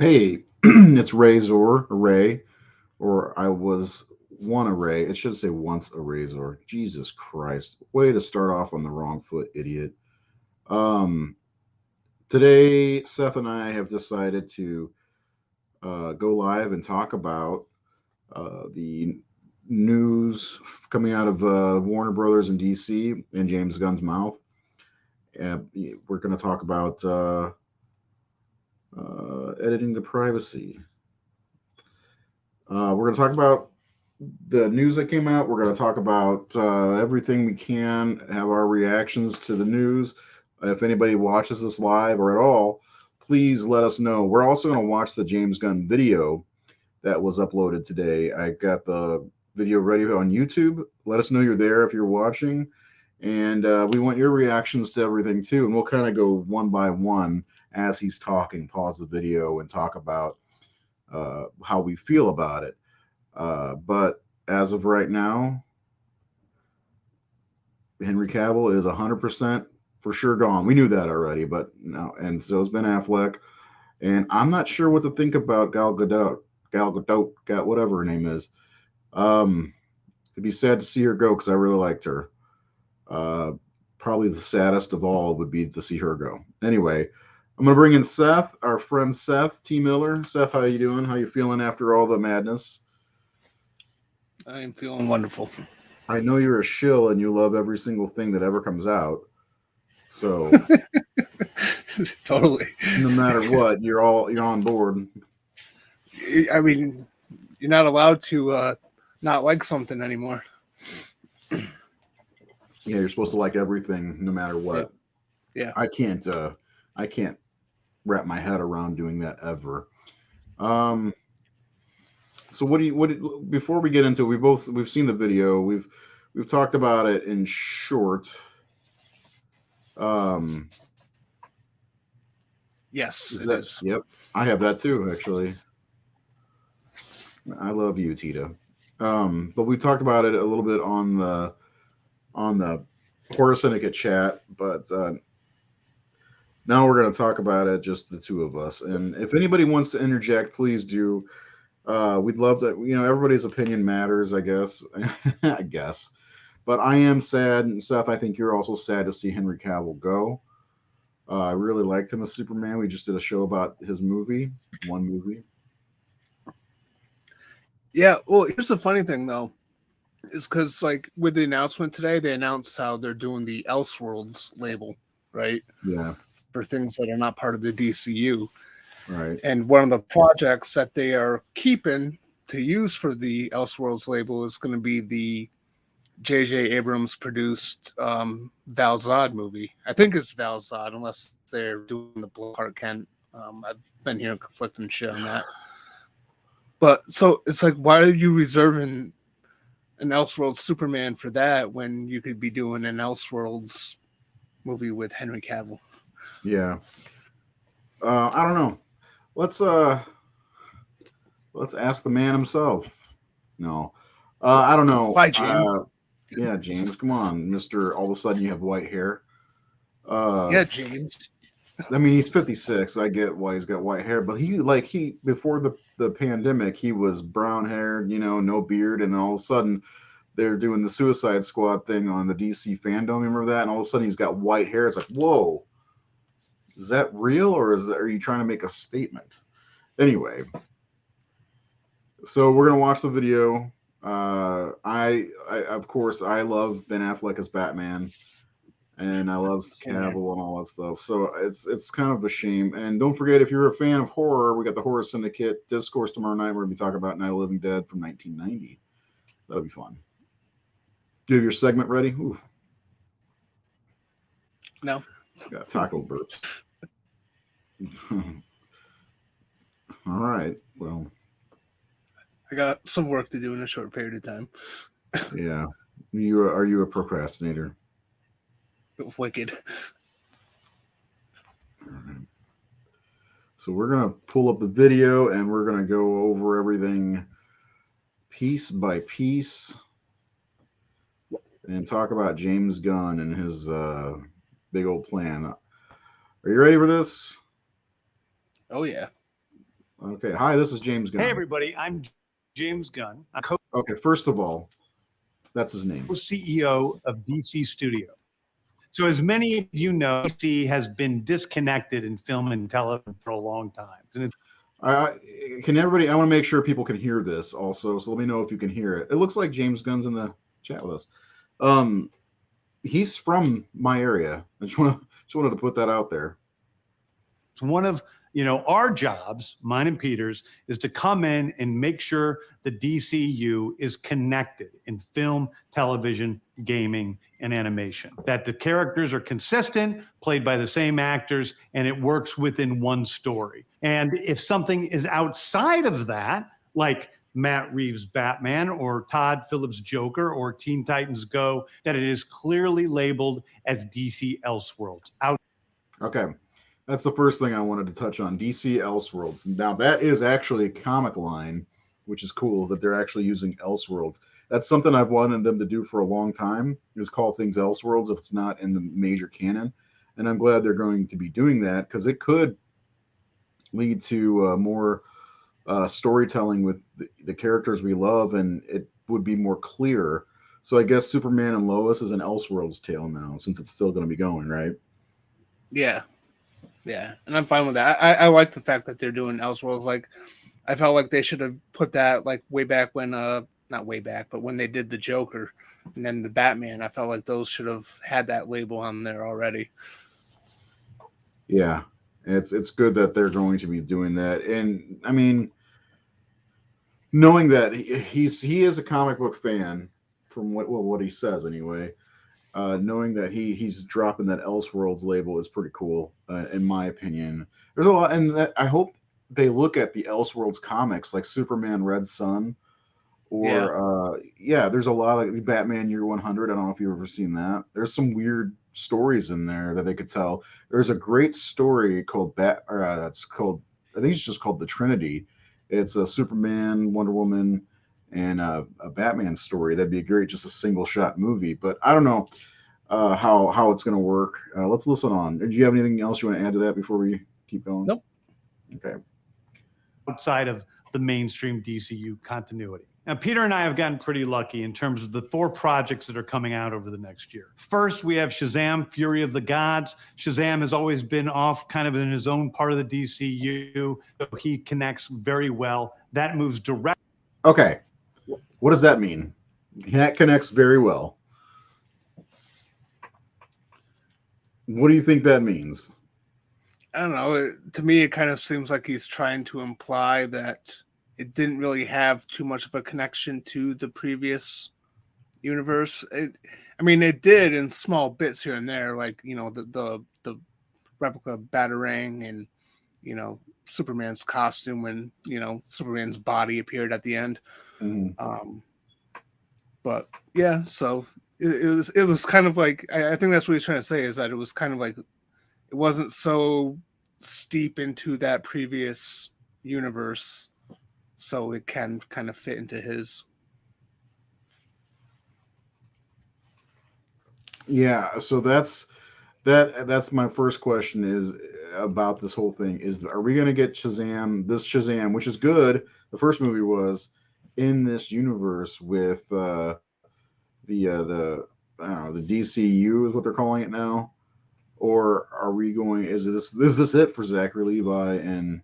Hey, it's Ray, or I was one a Ray. It should say once a Razor. Jesus Christ. Way to start off on the wrong foot, idiot. Um, Today, Seth and I have decided to go live and talk about the news coming out of Warner Brothers and DC in James Gunn's mouth. We're going to talk about editing the privacy. We're going to talk about the news that came out. We're going to talk about everything we can, have our reactions to the news. If anybody watches this live or at all, please let us know. We're also going to watch the James Gunn video that was uploaded today. I got the video ready on YouTube. Let us know you're there if you're watching. And we want your reactions to everything too. And we'll kind of go one by one as he's talking, pause the video, and talk about how we feel about it. But as of right now, Henry Cavill is 100% for sure gone. We knew that already, but no. And so is Ben Affleck. And I'm not sure what to think about Gal Gadot, whatever her name is. It'd be sad to see her go because I really liked her. Probably the saddest of all would be to see her go. Anyway, I'm gonna bring in Seth, our friend Seth T. Miller. Seth, how you doing? How you feeling after all the madness? I'm feeling wonderful. I know you're a shill and you love every single thing that ever comes out. So Totally. no matter what, you're on board. I mean, you're not allowed to not like something anymore. Yeah, you're supposed to like everything no matter Yeah. what. Yeah. I can't wrap my head around doing that ever. Um so before we get into it, we've seen the video. We've talked about it in short. Um Yes, is it that is. yep. I have that too, actually. I love you, Tita. But we talked about it a little bit on the Horror Syndicate chat, but now we're going to talk about it, just the two of us. And if anybody wants to interject, please do. We'd love to. Everybody's opinion matters, I guess. I guess. But I am sad, and Seth, I think you're also sad to see Henry Cavill go. I really liked him as Superman. We just did a show about his movie, one movie. Yeah. Well, here's the funny thing, though, is because like with the announcement today, they announced how they're doing the Elseworlds label, right, Yeah, for things that are not part of the DCU. right. And one of the projects that they are keeping to use for the Elseworlds label is going to be the J.J. Abrams produced Val Zod movie. I think it's Val Zod, unless they're doing the Clark Kent. I've been hearing conflicting shit on that. But so it's like, why are you reserving an Elseworlds Superman for that when you could be doing an Elseworlds movie with Henry Cavill? Yeah. I don't know. Let's uh let's ask the man himself. No. I don't know. Why, James? Yeah, James, come on, Mister. All of a sudden, you have white hair. Uh, Yeah, James. I mean, he's 56. I get why he's got white hair, but he before the pandemic, he was brown haired, no beard, and then all of a sudden, they're doing the Suicide Squad thing on the DC fandom. Remember that? And all of a sudden, he's got white hair. It's like, whoa, is that real, or are you trying to make a statement? Anyway, so we're gonna watch the video. I of course I love Ben Affleck as Batman, and I love Same here. Cavill and all that stuff. So it's kind of a shame. And don't forget, if you're a fan of horror, we got the Horror Syndicate discourse tomorrow night. We're gonna be talking about Night of the Living Dead from 1990. That'll be fun. Do you have your segment ready? Ooh, No, got taco burps. All right. Well, I got some work to do in a short period of time. yeah. Are you a procrastinator? Wicked. All right. So we're gonna pull up the video and we're gonna go over everything piece by piece and talk about James Gunn and his big old plan. Are you ready for this? Oh yeah. Okay. Hi, this is James Gunn. Hey, everybody. I'm James Gunn. I'm Okay. First of all, that's his name. co-CEO of DC Studio. So as many of you know, DC has been disconnected in film and television for a long time. And Can everybody? I want to make sure people can hear this also. So let me know if you can hear it. It looks like James Gunn's in the chat with us. He's from my area. I just wanted to put that out there. it's one of our jobs, mine and Peter's, is to come in and make sure the DCU is connected in film, television, gaming, and animation. That the characters are consistent, played by the same actors, and it works within one story. And if something is outside of that, like Matt Reeves' Batman or Todd Phillips' Joker or Teen Titans Go, that it is clearly labeled as DC Elseworlds. Okay. That's the first thing I wanted to touch on. DC Elseworlds. Now that is actually a comic line, which is cool that they're actually using Elseworlds. That's something I've wanted them to do for a long time, is call things Elseworlds if it's not in the major canon. And I'm glad they're going to be doing that because it could lead to more storytelling with the characters we love, and it would be more clear. So I guess Superman and Lois is an Elseworlds tale now, since it's still going to be going, right? Yeah. Yeah, and I'm fine with that. I like the fact that they're doing Elseworlds. Like, I felt like they should have put that like way back when, not way back, but when they did the Joker and then the Batman. I felt like those should have had that label on there already. Yeah, it's good that they're going to be doing that, and I mean, knowing that he is a comic book fan, from what he says anyway. Knowing that he's dropping that Elseworlds label is pretty cool, in my opinion. There's a lot, and I hope they look at the Elseworlds comics like Superman Red Sun, or there's a lot of Batman Year 100. I don't know if you've ever seen that. There's some weird stories in there that they could tell. There's a great story called that's called, I think it's just called The Trinity. It's a Superman, Wonder Woman, and a Batman story. That'd be great, just a single shot movie. But I don't know how it's going to work. Let's listen on. Do you have anything else you want to add to that before we keep going? Nope. Okay. Outside of the mainstream DCU continuity. Now, Peter and I have gotten pretty lucky in terms of the 4 projects that are coming out over the next year. First, we have Shazam, Fury of the Gods. Shazam has always been off kind of in his own part of the DCU, so he connects very well. That moves direct. Okay. What does that mean? That connects very well. What do you think that means? I don't know. To me, it kind of seems like he's trying to imply that it didn't really have too much of a connection to the previous universe. It did in small bits here and there, like the replica Batarang and Superman's costume when Superman's body appeared at the end. Mm-hmm. But yeah, so it was kind of like, I think that's what he's trying to say, is that it was kind of like it wasn't so steep into that previous universe, so it can kind of fit into his. Yeah, so that's my first question is about this whole thing. Are we going to get this Shazam, which is good, the first movie was, in this universe with the I don't know, the DCU is what they're calling it now, or are we going? Is this it for Zachary Levi and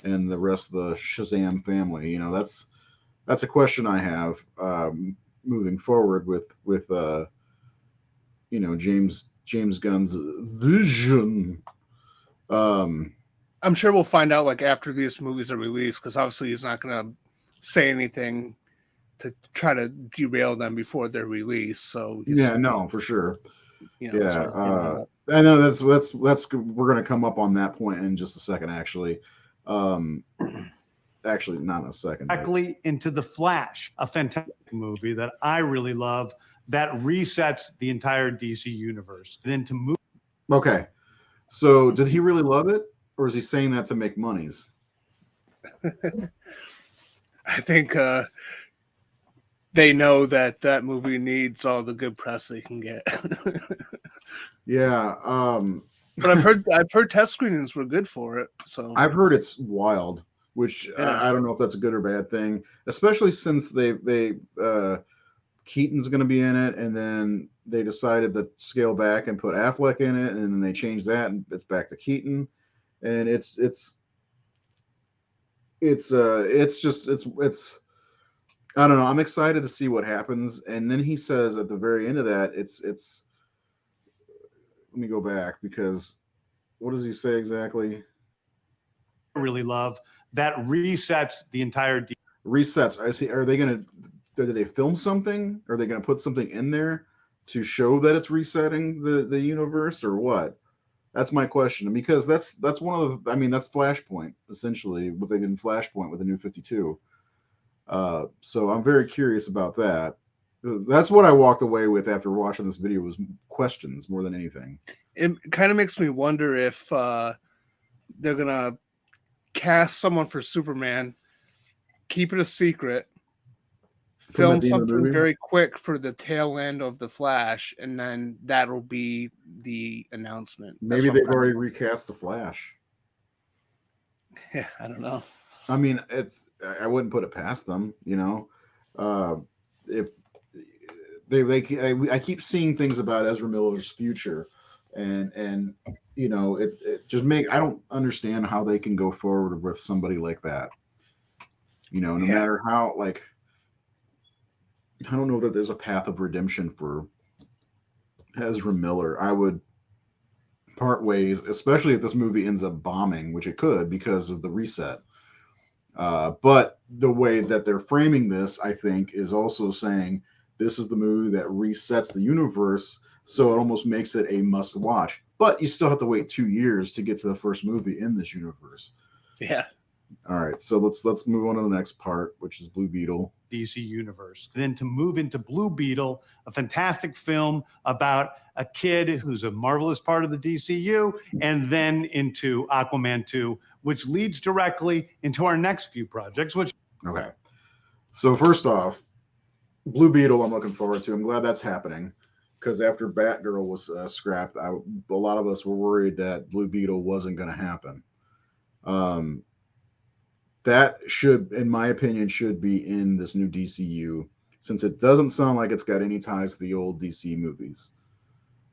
the rest of the Shazam family? That's a question I have moving forward with James Gunn's vision. I'm sure we'll find out like after these movies are released, because obviously he's not going to say anything to try to derail them before they're released. So no, for sure. So I know that's we're going to come up on that point in just a second. Actually, actually not in a second. Directly into The Flash, a fantastic movie that I really love, that resets the entire DC universe. Then to move. Okay, so did he really love it, or is he saying that to make monies? I think they know that movie needs all the good press they can get. Yeah, but I've heard test screenings were good for it. So I've heard it's wild. which Yeah. I don't know if that's a good or bad thing, especially since they Keaton's going to be in it, and then they decided to scale back and put Affleck in it, and then they changed that, and it's back to Keaton, and it's I don't know. I'm excited to see what happens, and then he says at the very end of that, it's. Let me go back because what does he say exactly? Really love that resets the entire. Resets. I see. Are they going to? Did they film something? Are they going to put something in there to show that it's resetting the universe, or what? That's my question. Because that's one of the. I mean, that's Flashpoint essentially. What they did in Flashpoint with the New 52. So I'm very curious about that. That's what I walked away with after watching this video was questions more than anything. It kind of makes me wonder if they're gonna cast someone for Superman, keep it a secret, film something very quick for the tail end of the Flash, and then that'll be the announcement. Maybe they've already recast the Flash. Yeah, I don't know. I mean, I wouldn't put it past them, you know. If I keep seeing things about Ezra Miller's future, and you know, it just I don't understand how they can go forward with somebody like that. You know, no matter how, like, I don't know that there's a path of redemption for Ezra Miller. I would part ways, especially if this movie ends up bombing, which it could because of the reset. But the way that they're framing this, I think, is also saying this is the movie that resets the universe, so it almost makes it a must watch. But you still have to wait 2 years to get to the first movie in this universe. Yeah. All right, so let's move on to the next part, which is Blue Beetle. DC universe. Then to move into Blue Beetle, a fantastic film about a kid who's a marvelous part of the DCU, and then into Aquaman 2, which leads directly into our next few projects, which... Okay. So first off, Blue Beetle I'm looking forward to. I'm glad that's happening because after Batgirl was scrapped, a lot of us were worried that Blue Beetle wasn't going to happen. That should, in my opinion, should be in this new DCU since it doesn't sound like it's got any ties to the old DC movies.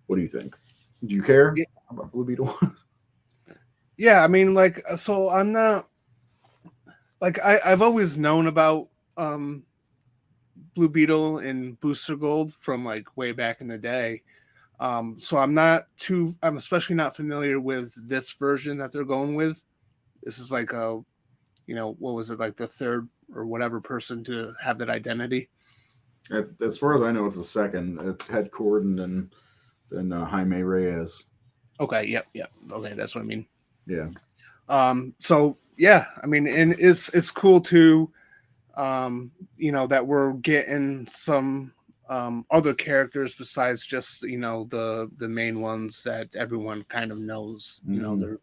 What do you think? Do you care about Blue Beetle? Yeah, I mean, like, so I'm not like I've always known about Blue Beetle and Booster Gold from like way back in the day. So I'm especially not familiar with this version that they're going with. This is like a, you know, what was it, like the third or whatever person to have that identity? As far as I know, it's the second. It's Ted Corden and Jaime Reyes. Okay, yep. Okay, that's what I mean. Yeah. So yeah, I mean, and it's cool too, you know, that we're getting some other characters besides just, you know, the main ones that everyone kind of knows. You know,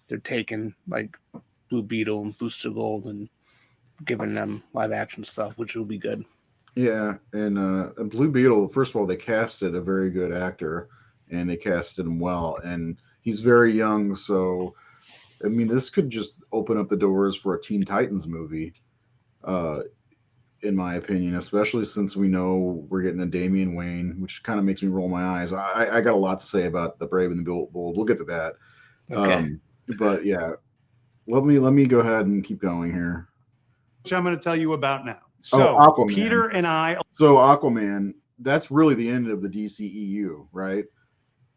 they're taking like Blue Beetle and Booster Gold and giving them live action stuff, which will be good. Yeah, and Blue Beetle, first of all, they casted a very good actor, and they casted him well, and he's very young, so I mean, this could just open up the doors for a Teen Titans movie, in my opinion, especially since we know we're getting a Damian Wayne, which kind of makes me roll my eyes. I got a lot to say about the Brave and the Bold. We'll get to that. Okay. But yeah, let me go ahead and keep going here. Which I'm going to tell you about now. So Aquaman. Peter and I. So Aquaman, that's really the end of the DCEU, right?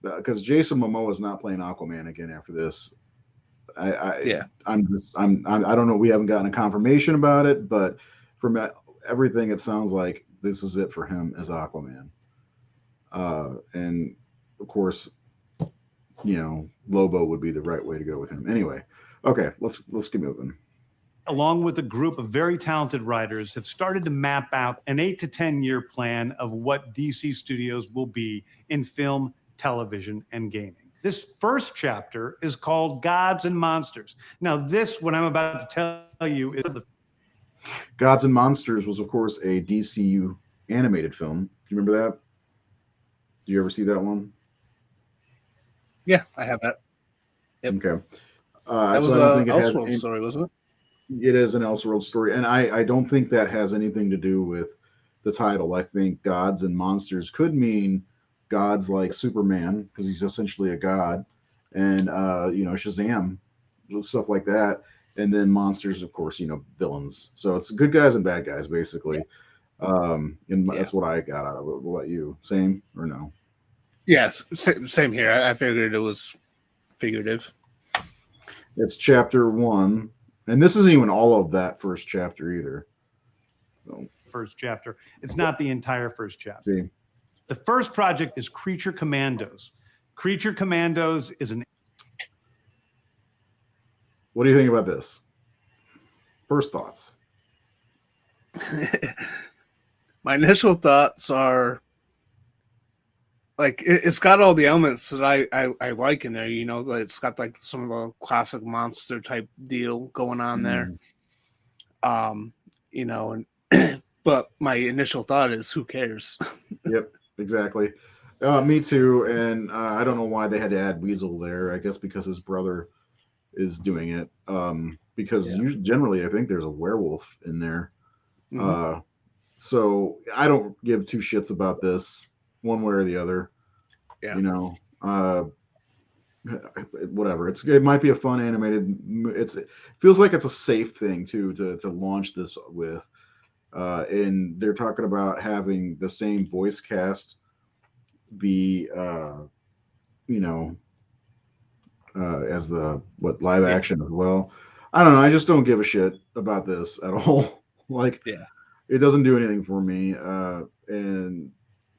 Because Jason Momoa is not playing Aquaman again after this. I don't know. We haven't gotten a confirmation about it, but from everything, it sounds like this is it for him as Aquaman. And of course, you know, Lobo would be the right way to go with him. Anyway, okay, let's keep moving. Along with a group of very talented writers, have started to map out an 8 to 10 year plan of what DC Studios will be in film, television, and gaming. This first chapter is called Gods and Monsters. Now, what I'm about to tell you is the Gods and Monsters was, of course, a DCU animated film. Do you remember that? Did you ever see that one? Yeah, I have that. Yep. Okay. That was an Elseworld story, wasn't it? It is an Elseworld story, and I don't think that has anything to do with the title. I think gods and monsters could mean gods like Superman because he's essentially a god, and Shazam, stuff like that, and then monsters, of course, villains. So it's good guys and bad guys basically. And Yeah. that's what I got out of it. What about you? Same or no? Yes, same here. I figured it was figurative. It's chapter 1, and this isn't even all of that first chapter either. So, First chapter. It's not the entire first chapter. see. The first project is Creature Commandos. Creature Commandos is an What do you think about this? First thoughts. My initial thoughts are like it's got all the elements that I like in there. It's got like some of the classic monster type deal going on there. And but my initial thought is, who cares? Yep, exactly. Me too. And I don't know why they had to add Weasel there. I guess because his brother is doing it. Because generally, I think there's a werewolf in there. Mhm. So I don't give two shits about this one way or the other. Yeah. Whatever. It might be a fun animated. It feels like it's a safe thing too to launch this with. And they're talking about having the same voice cast be as the live action as well. I don't know. I just don't give a shit about this at all. Like, it doesn't do anything for me. And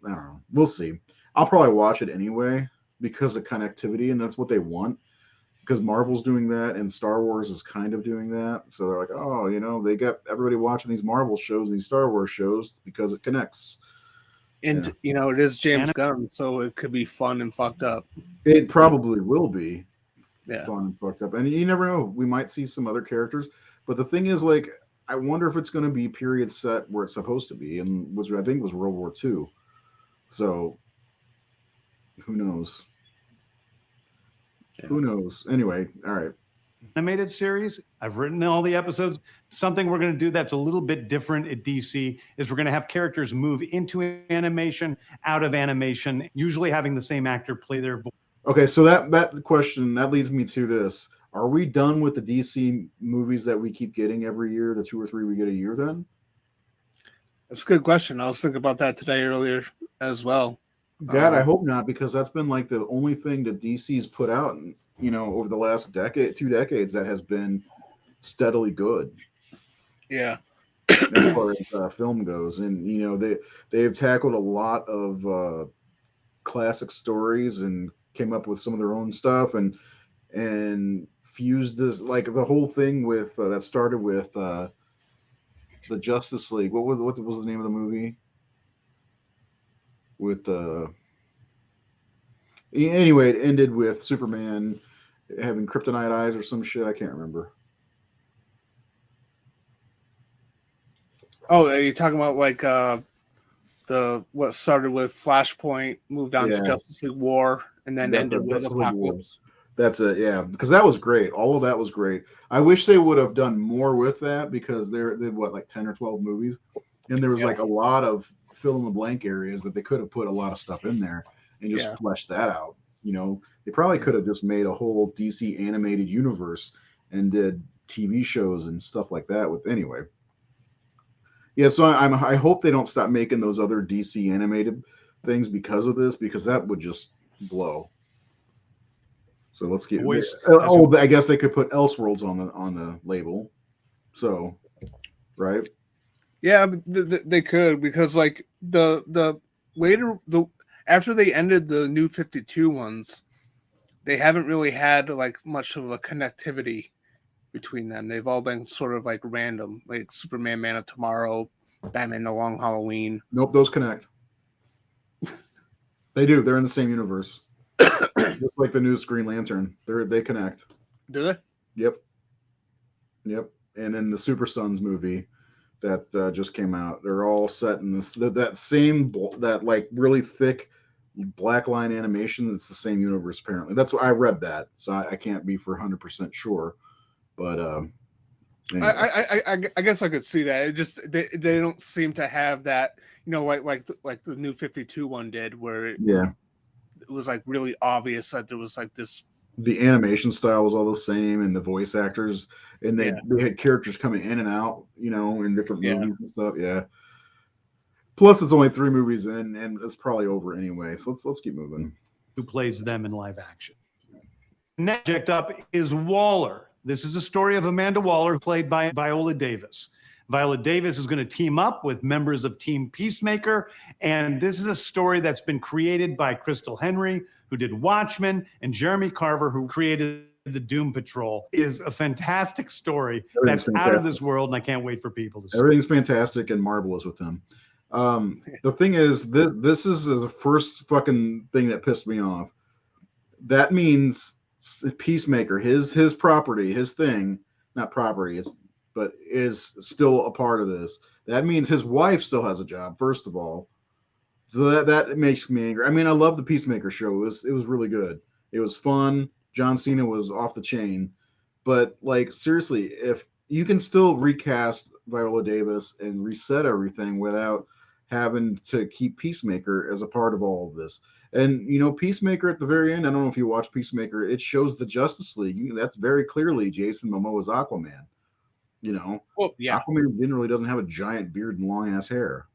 I don't know. We'll see. I'll probably watch it anyway because of connectivity, and that's what they want. Because Marvel's doing that, and Star Wars is kind of doing that. So they're like, oh, they got everybody watching these Marvel shows and these Star Wars shows because it connects. And it is James Gunn, so it could be fun and fucked up. It probably will be Yeah. fun and fucked up. And you never know. We might see some other characters. But the thing is, like, I wonder if it's going to be period set where it's supposed to be, and I think was World War II. So who knows? Who knows? Anyway, all right. Animated series. I've written all the episodes. Something we're going to do that's a little bit different at DC is we're going to have characters move into animation, out of animation, usually having the same actor play their voice. Okay, so that question that leads me to this: are we done with the DC movies that we keep getting every year? The 2 or 3 we get a year, then? That's a good question. I was thinking about that today earlier as well. God, I hope not, because that's been like the only thing that DC's put out, over the last 2 decades that has been steadily good. Yeah. As far as film goes, and they've tackled a lot of classic stories and came up with some of their own stuff and fused this, like the whole thing with that started with the Justice League. What was the name of the movie? With anyway, it ended with Superman having kryptonite eyes or some shit. I can't remember. Oh, are you talking about like what started with Flashpoint, moved on to Justice League War, and then ended with Apocalypse? That's it, yeah. Because that was great. All of that was great. I wish they would have done more with that because they did like 10 or 12 movies, and there was like a lot of fill in the blank areas that they could have put a lot of stuff in there and just fleshed that out. They probably could have just made a whole DC animated universe and did TV shows and stuff like that with anyway. Yeah, so I hope they don't stop making those other DC animated things because of this, because that would just blow. So let's get. I guess they could put Elseworlds on the label. So, right? Yeah, they could, because like the after they ended the New 52 ones, they haven't really had like much of a connectivity between them. They've all been sort of like random, like Superman, Man of Tomorrow, Batman: The Long Halloween. Nope, those connect. They do. They're in the same universe. Just like the new Green Lantern, they connect. Do they? Yep. And then the Super Sons movie that just came out, they're all set in that like really thick black line animation. It's the same universe apparently. That's what I read that, so I can't be for 100% sure, but Anyway. I guess I could see that. It just they don't seem to have that, like the New 52 one did, where it was like really obvious that there was like this. The animation style was all the same, and the voice actors, and they had characters coming in and out, in different movies and stuff. Yeah. Plus, it's only 3 movies in, and it's probably over anyway. So let's keep moving. Who plays them in live action? Next up is Waller. This is a story of Amanda Waller, played by Viola Davis. Viola Davis is going to team up with members of Team Peacemaker, and this is a story that's been created by Crystal Henry, who did Watchmen, and Jeremy Carver, who created the Doom Patrol. It is a fantastic story that's out of this world, and I can't wait for people to see. Everything's fantastic and marvelous with him. The thing is, this is the first fucking thing that pissed me off. That means Peacemaker, his property, his thing, not property, but is still a part of this. That means his wife still has a job, first of all. So that makes me angry. I mean, I love the Peacemaker show. It was really good. It was fun. John Cena was off the chain. But like, seriously, if you can still recast Viola Davis and reset everything without having to keep Peacemaker as a part of all of this. And, Peacemaker at the very end, I don't know if you watch Peacemaker, it shows the Justice League. That's very clearly Jason Momoa's Aquaman. Well, yeah. Aquaman doesn't have a giant beard and long ass hair.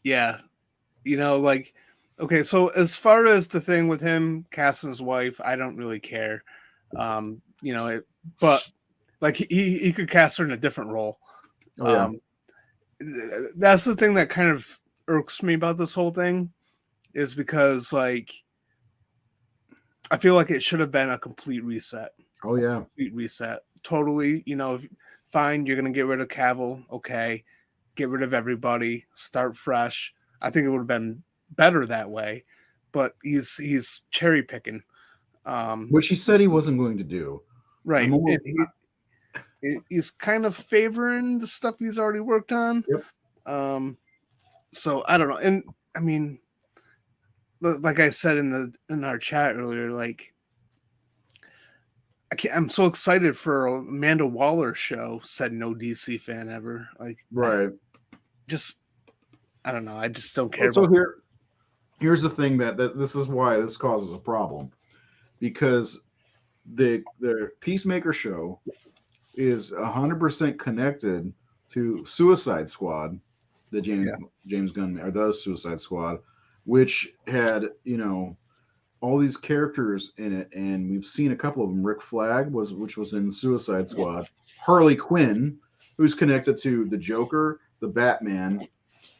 Yeah. Okay, so as far as the thing with him casting his wife, I don't really care. But like he could cast her in a different role. Oh, yeah. That's the thing that kind of irks me about this whole thing, is because like I feel like it should have been a complete reset. Oh yeah, complete reset. Totally. Fine. You're gonna get rid of Cavill. Okay, get rid of everybody. Start fresh. I think it would have been better that way. But he's cherry picking, which he said he wasn't going to do. Right. He's kind of favoring the stuff he's already worked on. Yep. So I don't know. And I mean, like I said in our chat earlier, like I'm so excited for a Amanda Waller show, said no DC fan ever. Like, right. I don't know. I just don't care. So here's the thing that this is why this causes a problem, because the Peacemaker show is 100% connected to Suicide Squad, the James Gunn, or the Suicide Squad, which had all these characters in it, and we've seen a couple of them. Rick Flag which was in Suicide Squad. Harley Quinn, who's connected to the Joker, the Batman,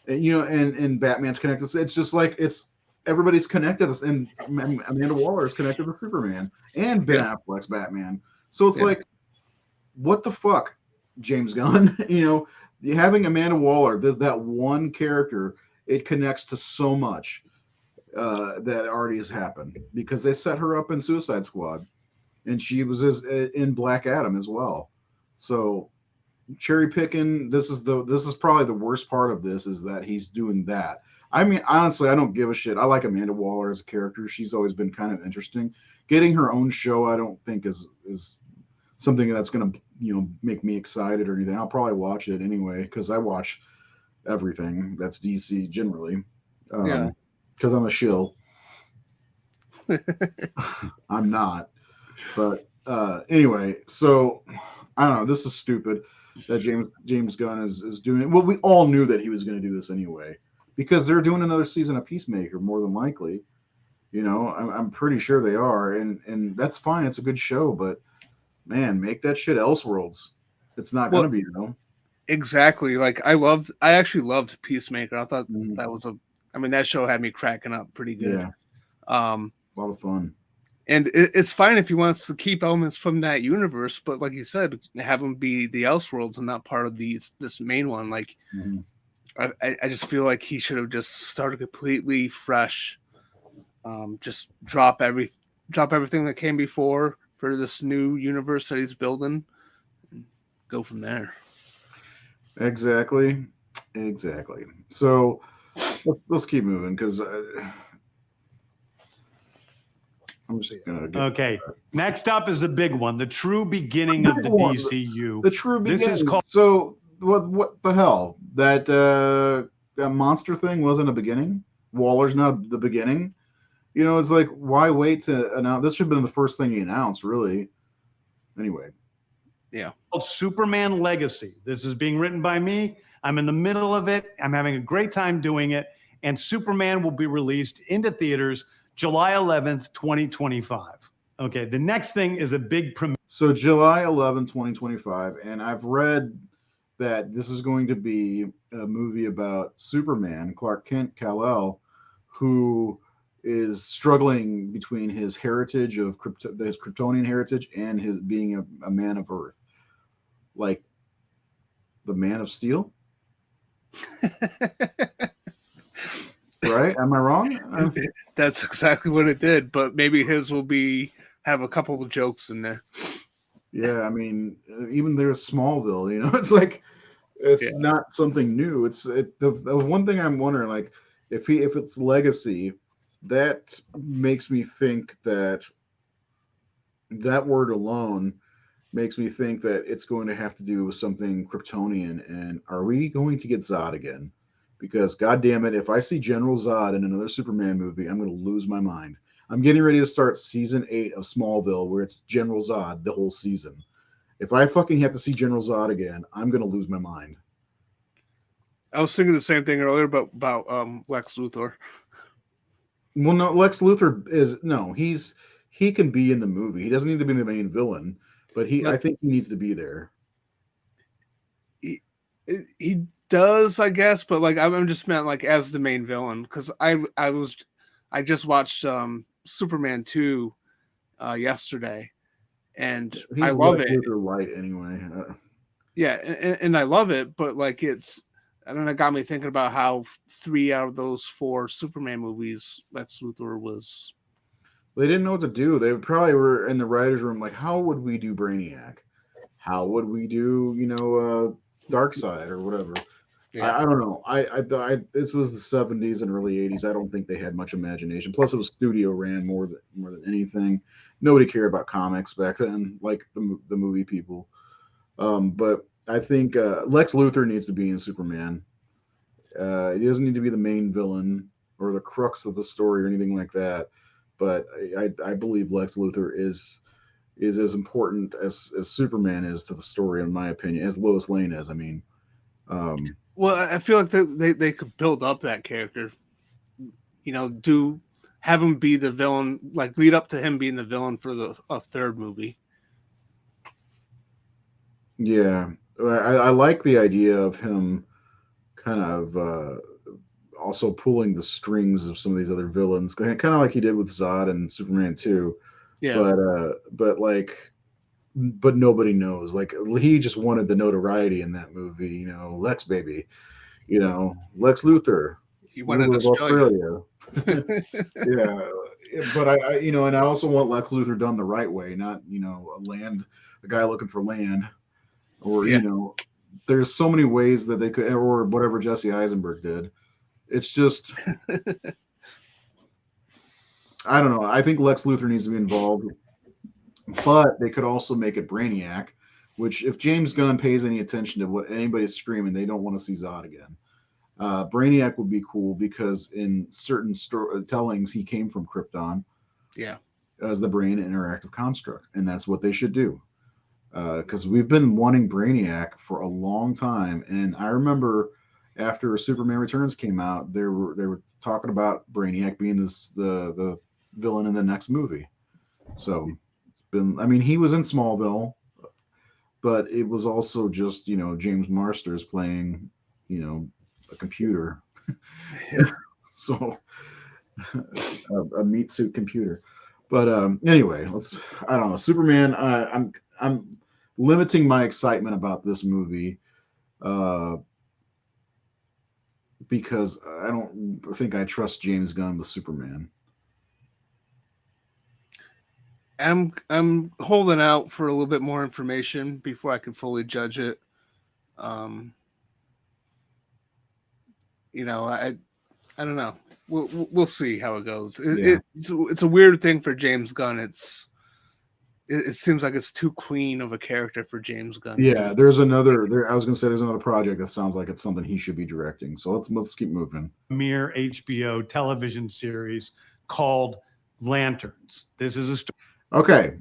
and and Batman's connected. It's just like everybody's connected, and Amanda Waller is connected to Superman and Ben Affleck's Batman. So it's like, what the fuck, James Gunn? Having Amanda Waller, there's that one character, it connects to so much that already has happened, because they set her up in Suicide Squad, and she was in Black Adam as well. So cherry picking, this is probably the worst part of this, is that he's doing that. I mean, honestly, I don't give a shit. I like Amanda Waller as a character. She's always been kind of interesting. Getting her own show, I don't think is something that's going to make me excited or anything. I'll probably watch it anyway, because I watch everything that's DC generally. Because I'm a shill. I'm not. But anyway, so I don't know. This is stupid that James Gunn is doing it. Well, we all knew that he was going to do this anyway, because they're doing another season of Peacemaker, more than likely. I'm pretty sure they are, and that's fine. It's a good show, but man, make that shit Elseworlds. It's not going to be, Exactly. Like I actually loved Peacemaker. I thought that was that show had me cracking up pretty good. Yeah. A lot of fun. And it's fine if he wants to keep elements from that universe, but like you said, have them be the Elseworlds and not part of this main one. Like, I just feel like he should have just started completely fresh. Just drop everything that came before for this new universe that he's building, and go from there. Exactly. So let's keep moving, because I'm just gonna get Okay. Next up is the big one, the true beginning of the DCU. the true beginning. This is called. So what the hell? That monster thing wasn't a beginning. Waller's not the beginning. You know, it's like, why wait to announce? This should have been the first thing he announced, really. Anyway. Yeah. Called Superman Legacy. This is being written by me. I'm in the middle of it. I'm having a great time doing it. And Superman will be released into theaters July 11th, 2025. Okay, the next thing is a big premiere. So July 11th, 2025. And I've read that this is going to be a movie about Superman, Clark Kent Kal-El, who is struggling between his heritage of his Kryptonian heritage and his being a man of Earth, like the Man of Steel. Right? Am I wrong? That's exactly what it did, but maybe his will have a couple of jokes in there. Yeah, I mean, even there's Smallville. You know, it's like it's not something new. The one thing I'm wondering, like, if it's Legacy, that makes me think that word alone makes me think that it's going to have to do with something Kryptonian. And are we going to get Zod again? Because God damn it, if I see General Zod in another Superman movie, I'm going to lose my mind. I'm getting ready to start season 8 of Smallville, where it's General Zod the whole season. If I fucking have to see General Zod again, I'm going to lose my mind. I was thinking the same thing earlier about Lex Luthor. Well, no, Lex Luthor he can be in the movie. He doesn't need to be the main villain, but I think he needs to be there. He does, I guess, but like I'm just meant like as the main villain, because I just watched Superman 2 yesterday, and I love it. Luthor light anyway. Yeah, and I love it, but like and then it got me thinking about how 3 out of those 4 Superman movies, Lex Luthor was. They didn't know what to do. They probably were in the writers' room like, how would we do Brainiac? How would we do, Darkseid or whatever? Yeah. I don't know. I this was the 70s and early 80s. I don't think they had much imagination. Plus, it was studio ran more than anything. Nobody cared about comics back then, like the movie people. But I think Lex Luthor needs to be in Superman. He doesn't need to be the main villain or the crux of the story or anything like that. But I believe Lex Luthor is as important as Superman is to the story, in my opinion, as Lois Lane is. I mean, well, I feel like they could build up that character. Have him be the villain, like lead up to him being the villain for a third movie. Yeah, I like the idea of him kind of also pulling the strings of some of these other villains, kind of like he did with Zod and Superman 2. Yeah, but nobody knows. Like, he just wanted the notoriety in that movie. Lex baby. Lex Luthor. He wanted Australia. Yeah, but I and I also want Lex Luthor done the right way, not a guy looking for land. Or there's so many ways that they could, or whatever Jesse Eisenberg did. It's just I don't know. I think Lex Luthor needs to be involved, but they could also make it Brainiac, which, if James Gunn pays any attention to what anybody's screaming, they don't want to see Zod again. Brainiac would be cool because in certain tellings he came from Krypton. Yeah, as the brain interactive construct, and that's what they should do. Because we've been wanting Brainiac for a long time, and I remember after Superman Returns came out, they were talking about Brainiac being the villain in the next movie. So it's been. I mean, he was in Smallville, but it was also just James Marsters playing a computer. So a meat suit computer. But anyway, I don't know. Superman. I'm limiting my excitement about this movie because I don't think I trust James Gunn with Superman. I'm holding out for a little bit more information before I can fully judge it. I don't know. we'll see how it goes. Yeah. It's a weird thing for James Gunn. It seems like it's too clean of a character for James Gunn. Yeah, there's another. I was gonna say there's another project that sounds like it's something he should be directing. So let's keep moving. Mere HBO television series called Lanterns. This is a story. Okay,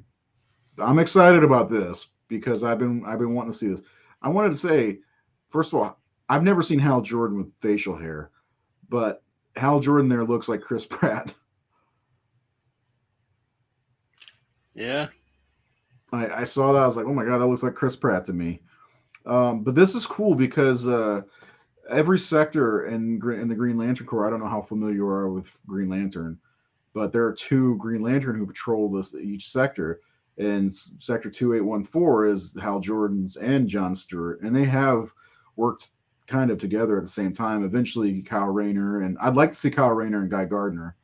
I'm excited about this because I've been wanting to see this. I wanted to say, first of all, I've never seen Hal Jordan with facial hair, but Hal Jordan there looks like Chris Pratt. Yeah. I saw that. I was like, oh my God, that looks like Chris Pratt to me. But this is cool because every sector in the Green Lantern Corps, I don't know how familiar you are with Green Lantern, but there are 2 Green Lantern who patrol each sector. And Sector 2814 is Hal Jordan's and John Stewart. And they have worked kind of together at the same time. Eventually, Kyle Rayner, and I'd like to see Kyle Rayner and Guy Gardner.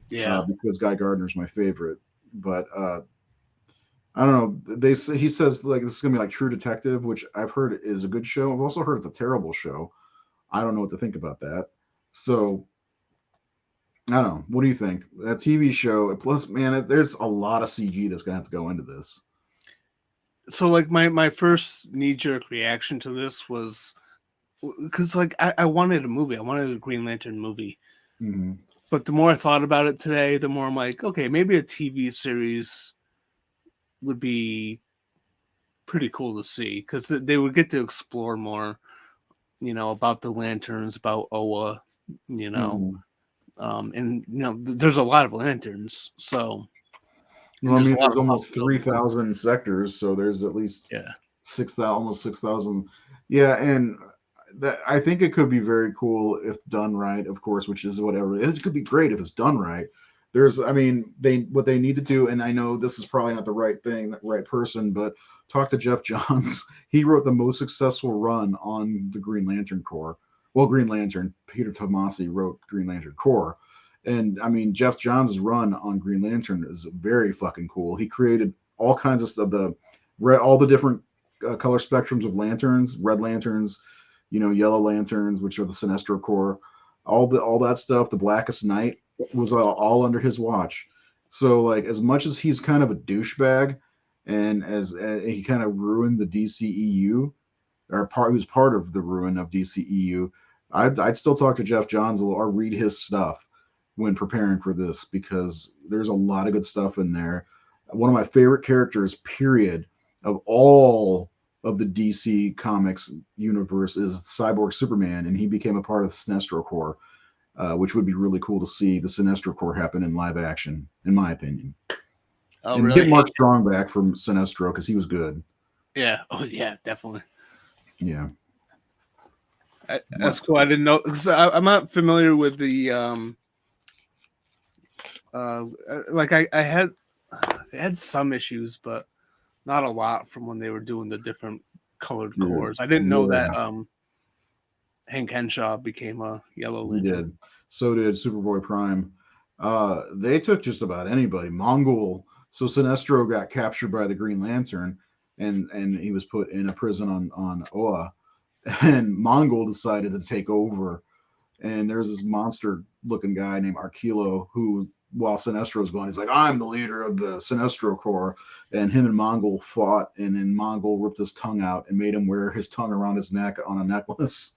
Yeah. Because Guy Gardner's my favorite. But I don't know. He says like this is gonna be like True Detective, which I've heard is a good show. I've also heard it's a terrible show. I don't know what to think about that. So I don't know. What do you think? That TV show. Plus, man, there's a lot of CG that's gonna have to go into this. So like my first knee jerk reaction to this was because like I wanted a movie. I wanted a Green Lantern movie. Mm-hmm. But the more I thought about it today, the more I'm like, okay, maybe a TV series would be pretty cool to see because they would get to explore more, about the lanterns, about Oa, Mm-hmm. And there's a lot of lanterns, so Well, I mean, there's almost possibilities. 3,000 sectors, so there's at least 6,000, almost 6,000. Yeah, and that I think it could be very cool if done right, of course, which is whatever. It could be great if it's done right. I mean, what they need to do, and I know this is probably not the right thing, the right person, but talk to Jeff Johns. He wrote the most successful run on the Green Lantern Corps. Well, Green Lantern. Peter Tomasi wrote Green Lantern Corps. And I mean, Jeff Johns' run on Green Lantern is very fucking cool. He created all kinds of stuff, all the different color spectrums of lanterns, red lanterns, yellow lanterns, which are the Sinestro Corps, all that stuff. The Blackest Night was all under his watch. So like, as much as he's kind of a douchebag, and as he kind of ruined the DCEU, he was part of the ruin of DCEU, I'd still talk to Jeff Johns or read his stuff when preparing for this because there's a lot of good stuff in there. One of my favorite characters, period, of all of the DC Comics universe is Cyborg Superman, and he became a part of the Sinestro Corps, which would be really cool to see the Sinestro Corps happen in live action, in my opinion. Oh, and really? Get Mark Strong back from Sinestro because he was good. Yeah. Oh, yeah, definitely. Yeah. That's cool. I didn't know because I'm not familiar with the like I had some issues, but not a lot from when they were doing the different colored cores. I didn't know that Hank Henshaw became a Yellow Lantern. He did. So did Superboy Prime. They took just about anybody. Mongol. So Sinestro got captured by the Green Lantern, and he was put in a prison on Oa. And Mongol decided to take over. And there's this monster-looking guy named Arkilo who, while Sinestro's going, he's like, I'm the leader of the Sinestro Corps. And him and Mongol fought, and then Mongol ripped his tongue out and made him wear his tongue around his neck on a necklace.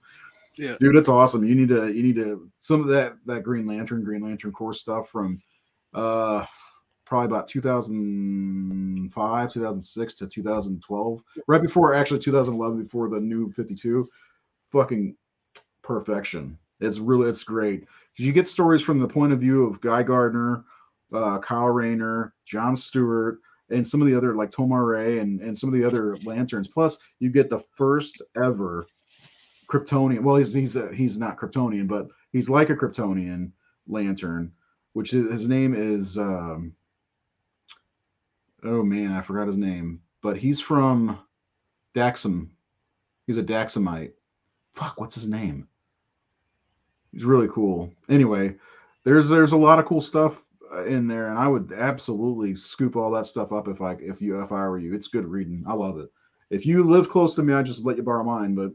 Yeah, dude, it's awesome. You need to some of that Green Lantern Corps stuff from probably about 2005, 2006 to 2012, right before actually 2011, before the new 52. Fucking perfection. It's great because you get stories from the point of view of Guy Gardner, Kyle Rayner, John Stewart, and some of the other like Tomar-Ray and some of the other lanterns. Plus, you get the first ever Kryptonian. Well, he's not Kryptonian, but he's like a Kryptonian lantern, which is, his name is oh man, I forgot his name, but he's from Daxam. He's a Daxamite. Fuck, what's his name? He's really cool. Anyway, there's a lot of cool stuff in there, and I would absolutely scoop all that stuff up if I were you. It's good reading. I love it. If you live close to me, I'd just let you borrow mine, but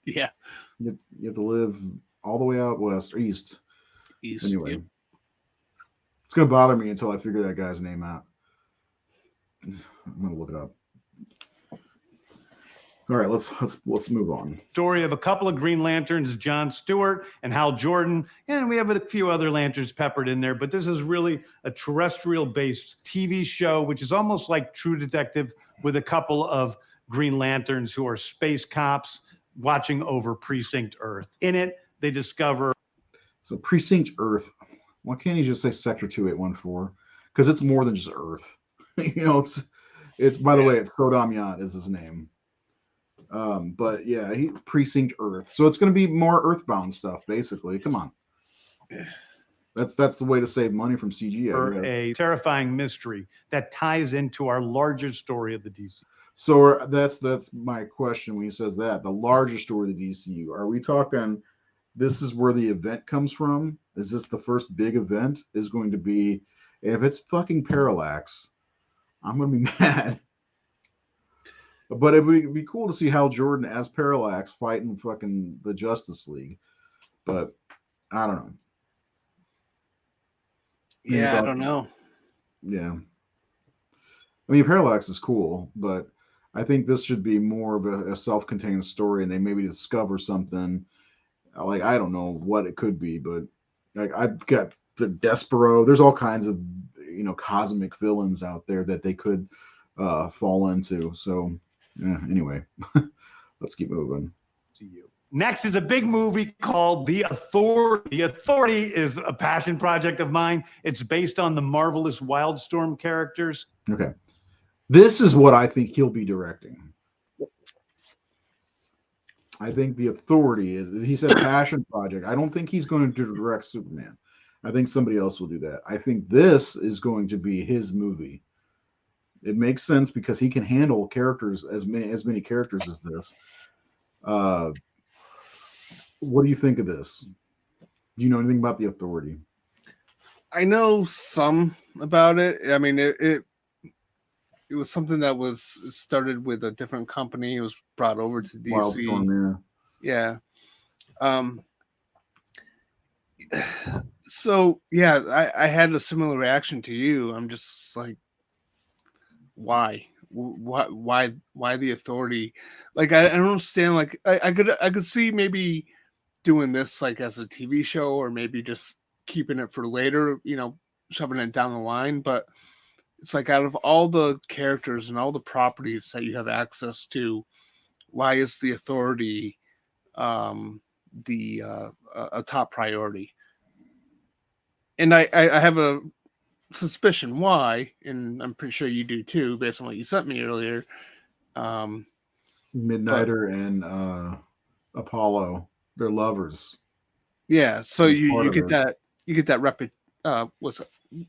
yeah, you have to live all the way out west or east. East. Anyway, Yep. it's gonna bother me until I figure that guy's name out. I'm gonna look it up. All right, let's move on. Story of a couple of Green Lanterns, John Stewart and Hal Jordan, and we have a few other lanterns peppered in there, but this is really a terrestrial-based TV show, which is almost like True Detective with a couple of Green Lanterns who are space cops watching over Precinct Earth. In it, they discover... So Precinct Earth, why can't you just say Sector 2814? Because it's more than just Earth. It's by the way, it's Sodam Yat is his name. But yeah, Precinct Earth. So it's going to be more Earthbound stuff, basically. Come on, that's the way to save money from CG. A terrifying mystery that ties into our larger story of the DC. So that's my question when he says that the larger story of the DCU. Are we talking? This is where the event comes from. Is this the first big event? Is going to be if it's fucking Parallax? I'm going to be mad. But it would be cool to see Hal Jordan as Parallax fighting fucking the Justice League. But I don't know. Yeah, I don't know. Yeah. I mean, Parallax is cool, but I think this should be more of a self-contained story, and they maybe discover something. Like, I don't know what it could be, but like I've got the Despero. There's all kinds of cosmic villains out there that they could fall into. So yeah, anyway, let's keep moving. Next is a big movie called The Authority. The Authority is a passion project of mine. It's based on the Marvelous Wildstorm characters. Okay. This is what I think he'll be directing. I think The Authority he said passion project. I don't think he's going to direct Superman. I think somebody else will do that. I think this is going to be his movie. It makes sense because he can handle characters as many characters as this. What do you think of this? Do you know anything about The Authority? I know some about it. I mean, it was something that was started with a different company. It was brought over to DC. Wildstorm, yeah. So yeah, I had a similar reaction to you. I'm just like, why the Authority? Like I don't understand. Like I could see maybe doing this like as a TV show, or maybe just keeping it for later, shoving it down the line. But it's like, out of all the characters and all the properties that you have access to, why is the Authority a top priority? And I have a suspicion why, and I'm pretty sure you do too, based on what you sent me earlier. Midnighter and Apollo, they're lovers. Yeah, so you get that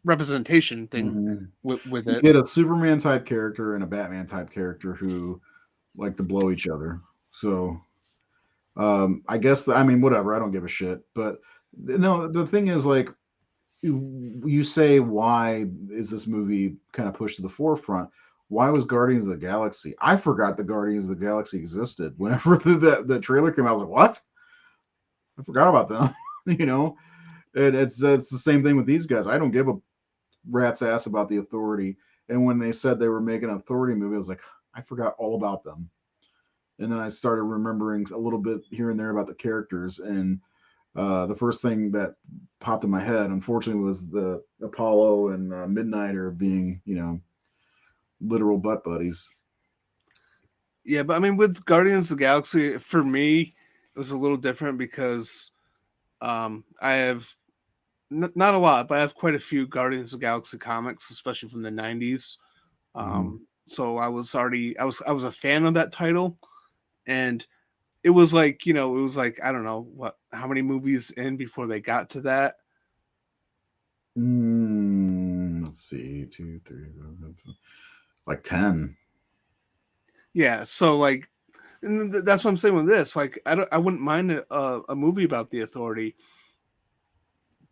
representation thing mm-hmm. with you it. Get a Superman type character and a Batman type character who like to blow each other. So I guess whatever. I don't give a shit. But no, the thing is, like, you say, why is this movie kind of pushed to the forefront? Why was Guardians of the Galaxy? I forgot the Guardians of the Galaxy existed. Whenever the trailer came out, I was like, what? I forgot about them. And it's the same thing with these guys. I don't give a rat's ass about the Authority. And when they said they were making an Authority movie, I was like, I forgot all about them. And then I started remembering a little bit here and there about the characters. And the first thing that popped in my head, unfortunately, was the Apollo and Midnighter being, literal butt buddies. Yeah, but I mean, with Guardians of the Galaxy, for me, it was a little different because I have not a lot, but I have quite a few Guardians of the Galaxy comics, especially from the 90s. So I was a fan of that title, and it was like, I don't know how many movies in before they got to that. Let's see, 2, 3, like 10. Yeah, so like, and that's what I'm saying with this. Like, I wouldn't mind a movie about the Authority,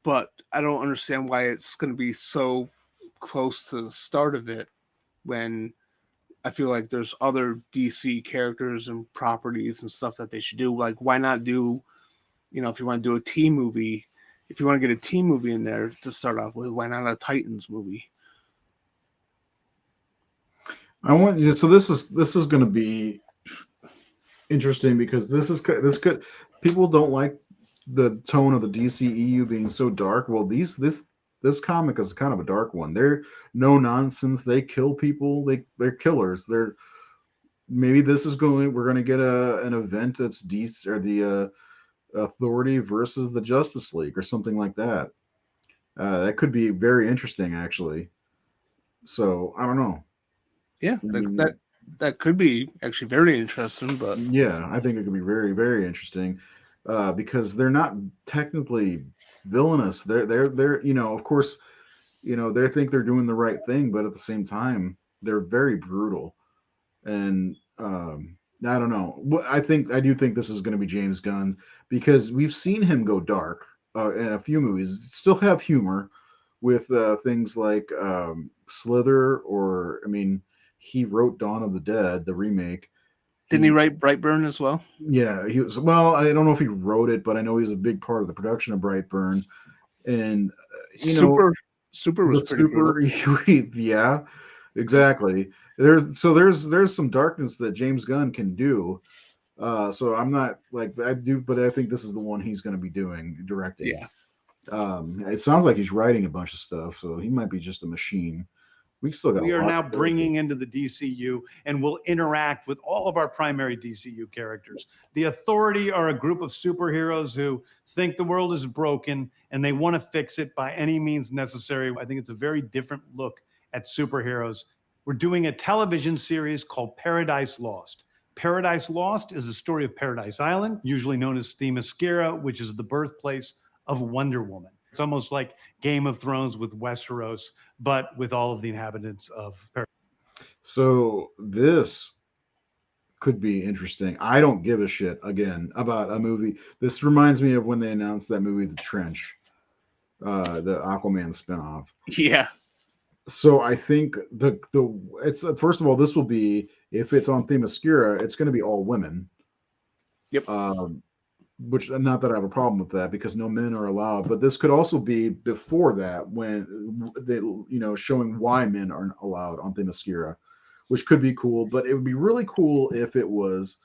but I don't understand why it's going to be so close to the start of it when I feel like there's other DC characters and properties and stuff that they should do. Like, why not do if you want to do a teen movie, if you want to get a teen movie in there to start off with, why not a Titans movie? So this is going to be interesting because this could people don't like the tone of the DCEU being so dark. Well, this comic is kind of a dark one. They're no nonsense. They kill people. They're killers. Maybe we're going to get an event that's DC or the Authority versus the Justice League or something like that. That could be very interesting, actually. So I don't know. Yeah, that could be actually very interesting. But yeah, I think it could be very, very interesting because they're not technically villainous. They're of course, they think they're doing the right thing, but at the same time, they're very brutal. And I don't know. I do think this is going to be James Gunn because we've seen him go dark in a few movies. Still have humor with things like Slither, or he wrote Dawn of the Dead, the remake. Didn't he write Brightburn as well? Yeah, he was. Well, I don't know if he wrote it, but I know he's a big part of the production of Brightburn. And Super was pretty brutal. Yeah, exactly. There's some darkness that James Gunn can do. So I'm not like I do, but I think this is the one he's going to be directing. Yeah. It sounds like he's writing a bunch of stuff, so he might be just a machine. We are now bringing into the DCU and will interact with all of our primary DCU characters. The Authority are a group of superheroes who think the world is broken and they want to fix it by any means necessary. I think it's a very different look at superheroes. We're doing a television series called Paradise Lost. Paradise Lost is a story of Paradise Island, usually known as Themyscira, which is the birthplace of Wonder Woman. It's almost like Game of Thrones with Westeros, but with all of the inhabitants of Paradise. So this could be interesting. I don't give a shit, again, about a movie. This reminds me of when they announced that movie, The Trench, the Aquaman spinoff. Yeah. So I think it's first of all, this will be, if it's on Themyscira, it's going to be all women. Yep. Which, not that I have a problem with that because no men are allowed, but this could also be before that when they, showing why men aren't allowed on Themyscira, which could be cool. But it would be really cool if it was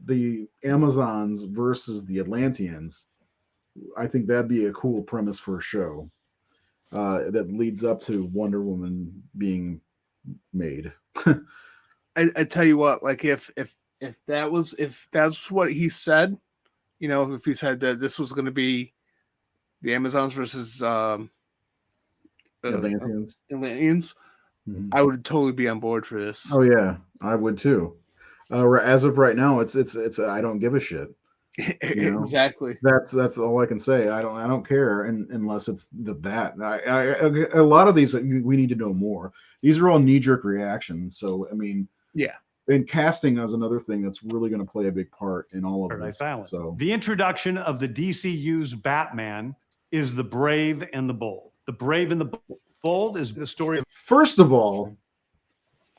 the Amazons versus the Atlanteans. I think that'd be a cool premise for a show that leads up to Wonder Woman being made. I tell you what, like if that's what he said, if he said that this was going to be the Amazons versus Atlanteans, mm-hmm. I would totally be on board for this. Oh yeah, I would too. As of right now, it's I don't give a shit. Exactly. That's all I can say. I don't care, unless it's that. A lot of these we need to know more. These are all knee-jerk reactions. So yeah. And casting is another thing that's really going to play a big part in all of this. So the introduction of the DCU's Batman is The Brave and the Bold. The Brave and the Bold is the story of. First of all,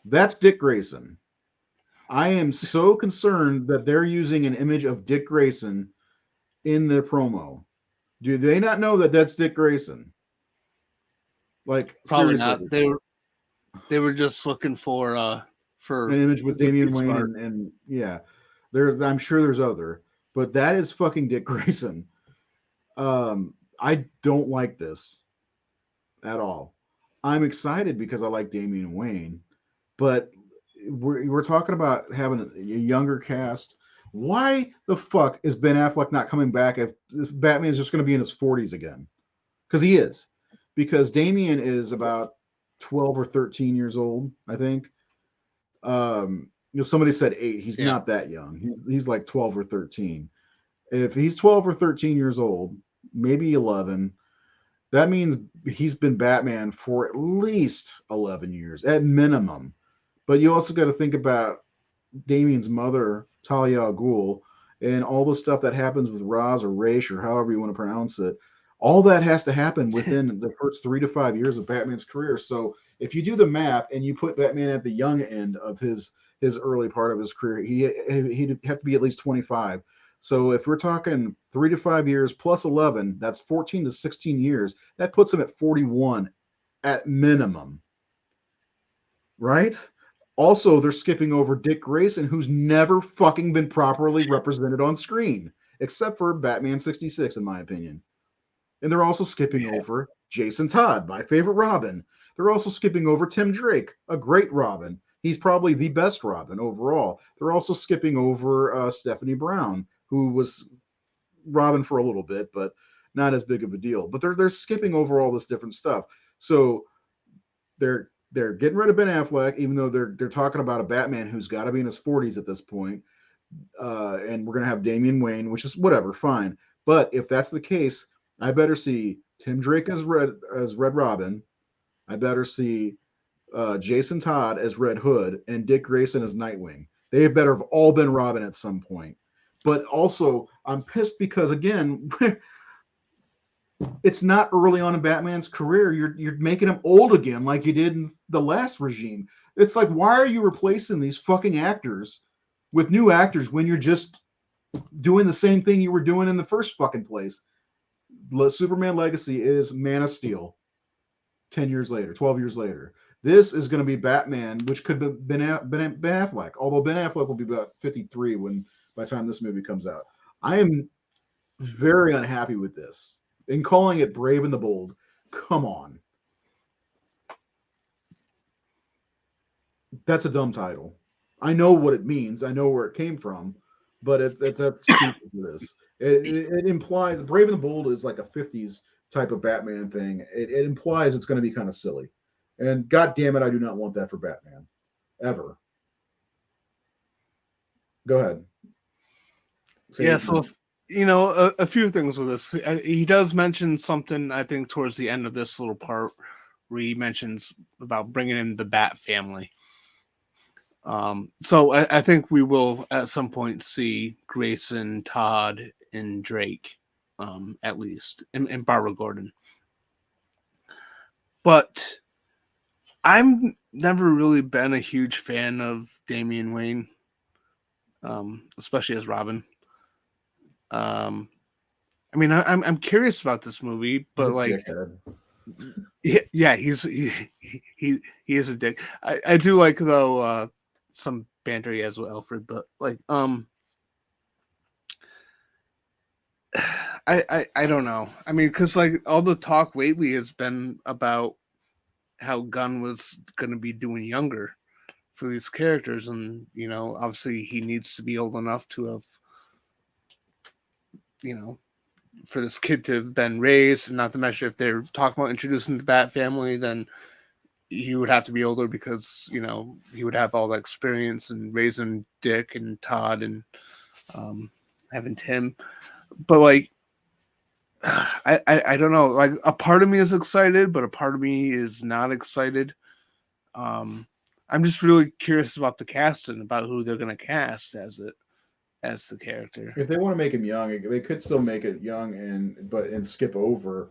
that's Dick Grayson. I am so concerned that they're using an image of Dick Grayson in their promo. Do they not know that that's Dick Grayson? Like, probably seriously. not. They were just looking for an image with Damian Wayne and yeah. I'm sure there's other, but that is fucking Dick Grayson. I don't like this at all. I'm excited because I like Damian Wayne, but we're talking about having a younger cast. Why the fuck is Ben Affleck not coming back if Batman is just going to be in his 40s again? Because he is. Because Damian is about 12 or 13 years old, I think. Somebody said 8. He's not that young. He's like 12 or 13. If he's 12 or 13 years old, maybe 11, that means he's been Batman for at least 11 years at minimum. But you also got to think about Damian's mother, Talia al Ghul, and all the stuff that happens with Ra's or Raish or however you want to pronounce it. All that has to happen within the first 3 to 5 years of Batman's career. So if you do the math and you put Batman at the young end of his early part of his career, he'd have to be at least 25. So if we're talking 3 to 5 years plus 11, that's 14 to 16 years. That puts him at 41 at minimum, right? Also, they're skipping over Dick Grayson, who's never fucking been properly represented on screen, except for Batman 66, in my opinion. And they're also skipping over Jason Todd, my favorite Robin. They're also skipping over Tim Drake, a great Robin. He's probably the best Robin overall. They're also skipping over Stephanie Brown, who was Robin for a little bit, but not as big of a deal. But they're skipping over all this different stuff. So they're getting rid of Ben Affleck, even though they're talking about a Batman who's got to be in his 40s at this point. And we're gonna have Damian Wayne, which is whatever, fine. But if that's the case, I better see Tim Drake as Red Robin. I better see Jason Todd as Red Hood and Dick Grayson as Nightwing. They better have all been Robin at some point. But also, I'm pissed because again, it's not early on in Batman's career. You're making him old again, like you did in the last regime. It's like, why are you replacing these fucking actors with new actors when you're just doing the same thing you were doing in the first fucking place? Superman Legacy is Man of Steel 10 years later, 12 years later. This is going to be Batman, which could be Ben Affleck, although Ben Affleck will be about 53 by the time this movie comes out. I am very unhappy with this. In calling it Brave and the Bold, come on. That's a dumb title. I know what it means. I know where it came from, but that's stupid for this. It implies Brave and the Bold is like a 50s type of Batman thing. It implies it's going to be kind of silly. And God damn it, I do not want that for Batman. Ever. Go ahead. So a few things with this. He does mention something, I think, towards the end of this little part where he mentions about bringing in the Bat family. So I think we will at some point see Grayson, Todd, and Drake, at least, and Barbara Gordon. But I'm never really been a huge fan of Damian Wayne, especially as Robin. I mean, I'm curious about this movie, but like, yeah, he is a dick. I do like though some banter he has with Alfred, but like, I don't know. I mean, because like all the talk lately has been about how Gunn was going to be doing younger for these characters, and obviously he needs to be old enough to have, for this kid to have been raised, and not to mention if they're talking about introducing the Bat family, then he would have to be older because he would have all that experience in raising Dick and Todd and having Tim. But like, I don't know. Like, a part of me is excited, but a part of me is not excited. I'm just really curious about the casting, about who they're going to cast as the character. If they want to make him young, they could still make it young and skip over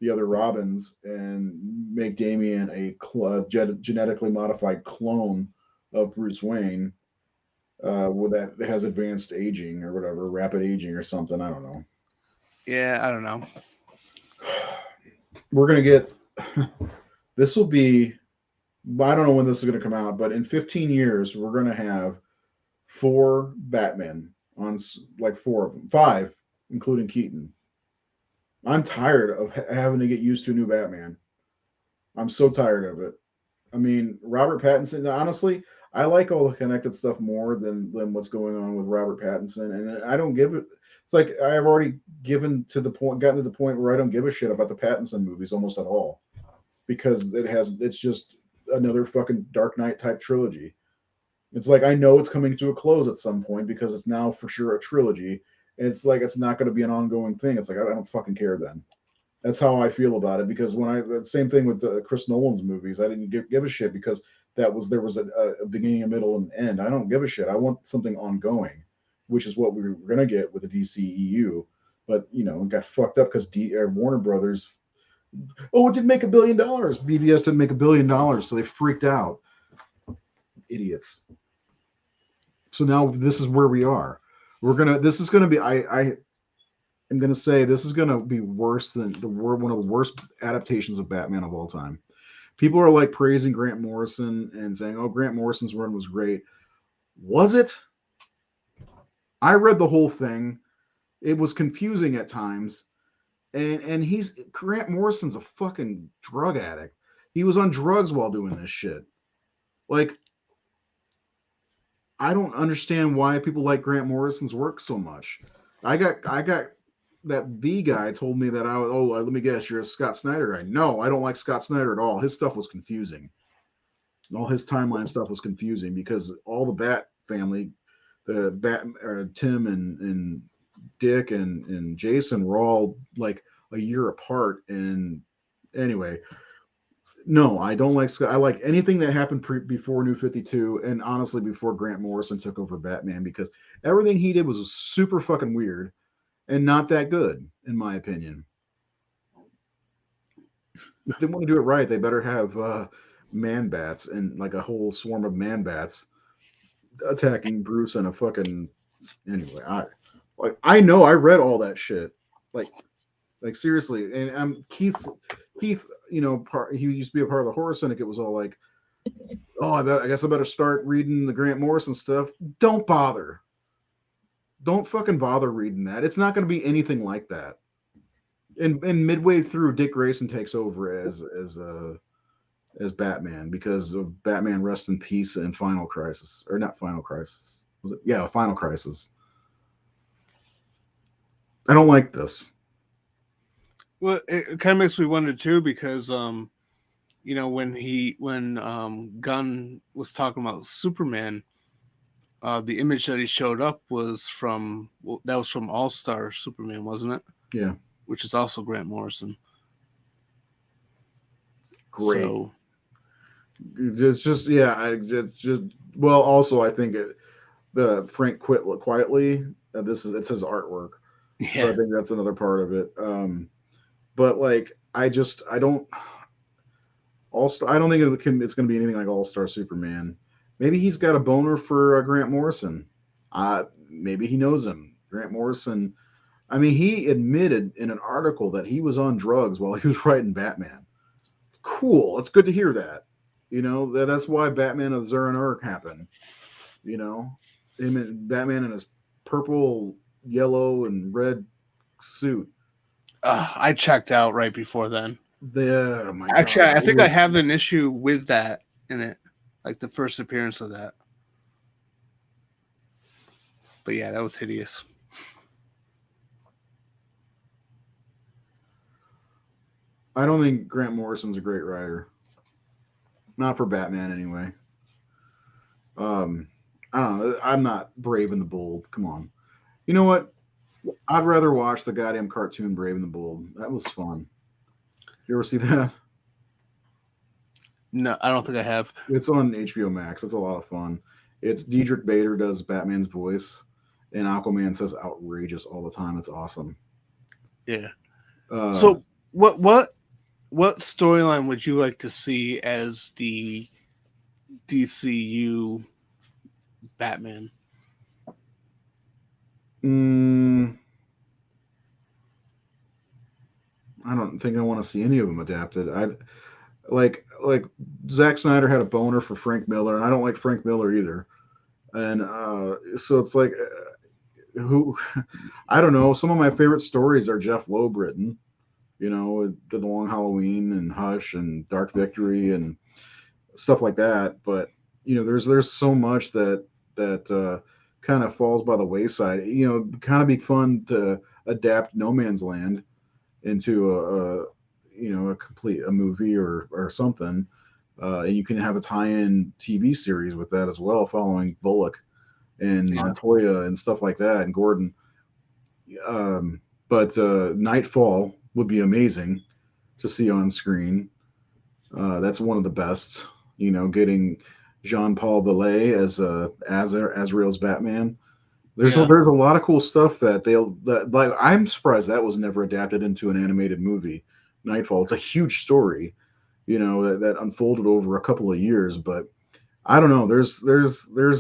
the other Robins and make Damian a genetically modified clone of Bruce Wayne, that has advanced aging or whatever, rapid aging or something. I don't know. Yeah, I don't know. We're gonna get. This will be. I don't know when this is going to come out, but in 15 years, we're going to have 4 Batmen on, like 4 of them, 5, including Keaton. I'm tired of having to get used to a new Batman. I'm so tired of it. I mean, Robert Pattinson, honestly, I like all the connected stuff more than what's going on with Robert Pattinson. And I don't give it. It's like I've already gotten to the point where I don't give a shit about the Pattinson movies almost at all, because it's just another fucking Dark Knight type trilogy. It's like, I know it's coming to a close at some point because it's now for sure a trilogy. And it's like, it's not going to be an ongoing thing. It's like, I don't fucking care then. That's how I feel about it, because same thing with Chris Nolan's movies. I didn't give a shit because there was a beginning, a middle, and an end. I don't give a shit. I want something ongoing, which is what we were going to get with the DCEU. But, it got fucked up because Warner Brothers, it didn't make $1 billion. BVS didn't make $1 billion, so they freaked out. Idiots. So now this is where we are. This is gonna be. I am gonna say this is gonna be worse than one of the worst adaptations of Batman of all time. People are like praising Grant Morrison and saying, "Oh, Grant Morrison's run was great." Was it? I read the whole thing. It was confusing at times, and he's Grant Morrison's a fucking drug addict. He was on drugs while doing this shit. Like, I don't understand why people like Grant Morrison's work so much. I got that V guy told me that I was, oh, let me guess, you're a Scott Snyder guy. No, I don't like Scott Snyder at all. His stuff was confusing. All his timeline stuff was confusing because all the Bat family, the Bat, Tim and Dick and Jason were all like a year apart. And anyway, no, I don't like Scott. I like anything that happened before New 52 and honestly before Grant Morrison took over Batman because everything he did was super fucking weird and not that good, in my opinion. If they want to do it right, they better have man bats and like a whole swarm of man bats attacking Bruce and a fucking anyway. I know I read all that shit. Like seriously, and Keith, he used to be a part of the horror syndicate. Was all like, oh, I guess I better start reading the Grant Morrison stuff. Don't bother. Don't fucking bother reading that. It's not going to be anything like that. And midway through, Dick Grayson takes over as Batman because of Batman Rest in Peace and Final Crisis, or not Final Crisis. Was it? Yeah, Final Crisis. I don't like this. Well, it kind of makes me wonder too because when Gunn was talking about Superman, the image that he showed up was from All Star Superman, wasn't it? Yeah, which is also Grant Morrison. Great. So, it's just well. Also, I think the Frank quit quietly. It's his artwork. yeah. So I think that's another part of it. But like, I don't All-Star. I don't think it's going to be anything like All-Star Superman. Maybe he's got a boner for Grant Morrison. Maybe he knows him. Grant Morrison. I mean, he admitted in an article that he was on drugs while he was writing Batman. Cool. It's good to hear that. That's why Batman of Zur-En-Arrh happened. Him and Batman in his purple, yellow, and red suit. I checked out right before then. Actually, I think I have an issue with that in it, like the first appearance of that. But yeah, that was hideous. I don't think Grant Morrison's a great writer. Not for Batman, anyway. I don't know. I'm not Brave and the Bold. Come on. You know what? I'd rather watch the goddamn cartoon Brave and the Bold. That was fun. You ever see that? No, I don't think I have. It's on HBO Max. It's a lot of fun. It's Diedrich Bader does Batman's voice, and Aquaman says outrageous all the time. It's awesome. Yeah. So what storyline would you like to see as the DCU Batman? I don't think I want to see any of them adapted. I like Zack Snyder had a boner for Frank Miller, and I don't like Frank Miller either. And so it's like, who? I don't know. Some of my favorite stories are Jeff Loeb written. Did The Long Halloween and Hush and Dark Victory and stuff like that. But there's so much that kind of falls by the wayside. Kind of be fun to adapt No Man's Land into a movie or something, and you can have a tie-in TV series with that as well, following Bullock and Montoya and stuff like that, and Gordon. But Nightfall would be amazing to see on screen. That's one of the best. Getting Jean-Paul Vallée as Azrael's Batman. There's a lot of cool stuff that I'm surprised that was never adapted into an animated movie. Nightfall. It's a huge story, that unfolded over a couple of years. But I don't know. There's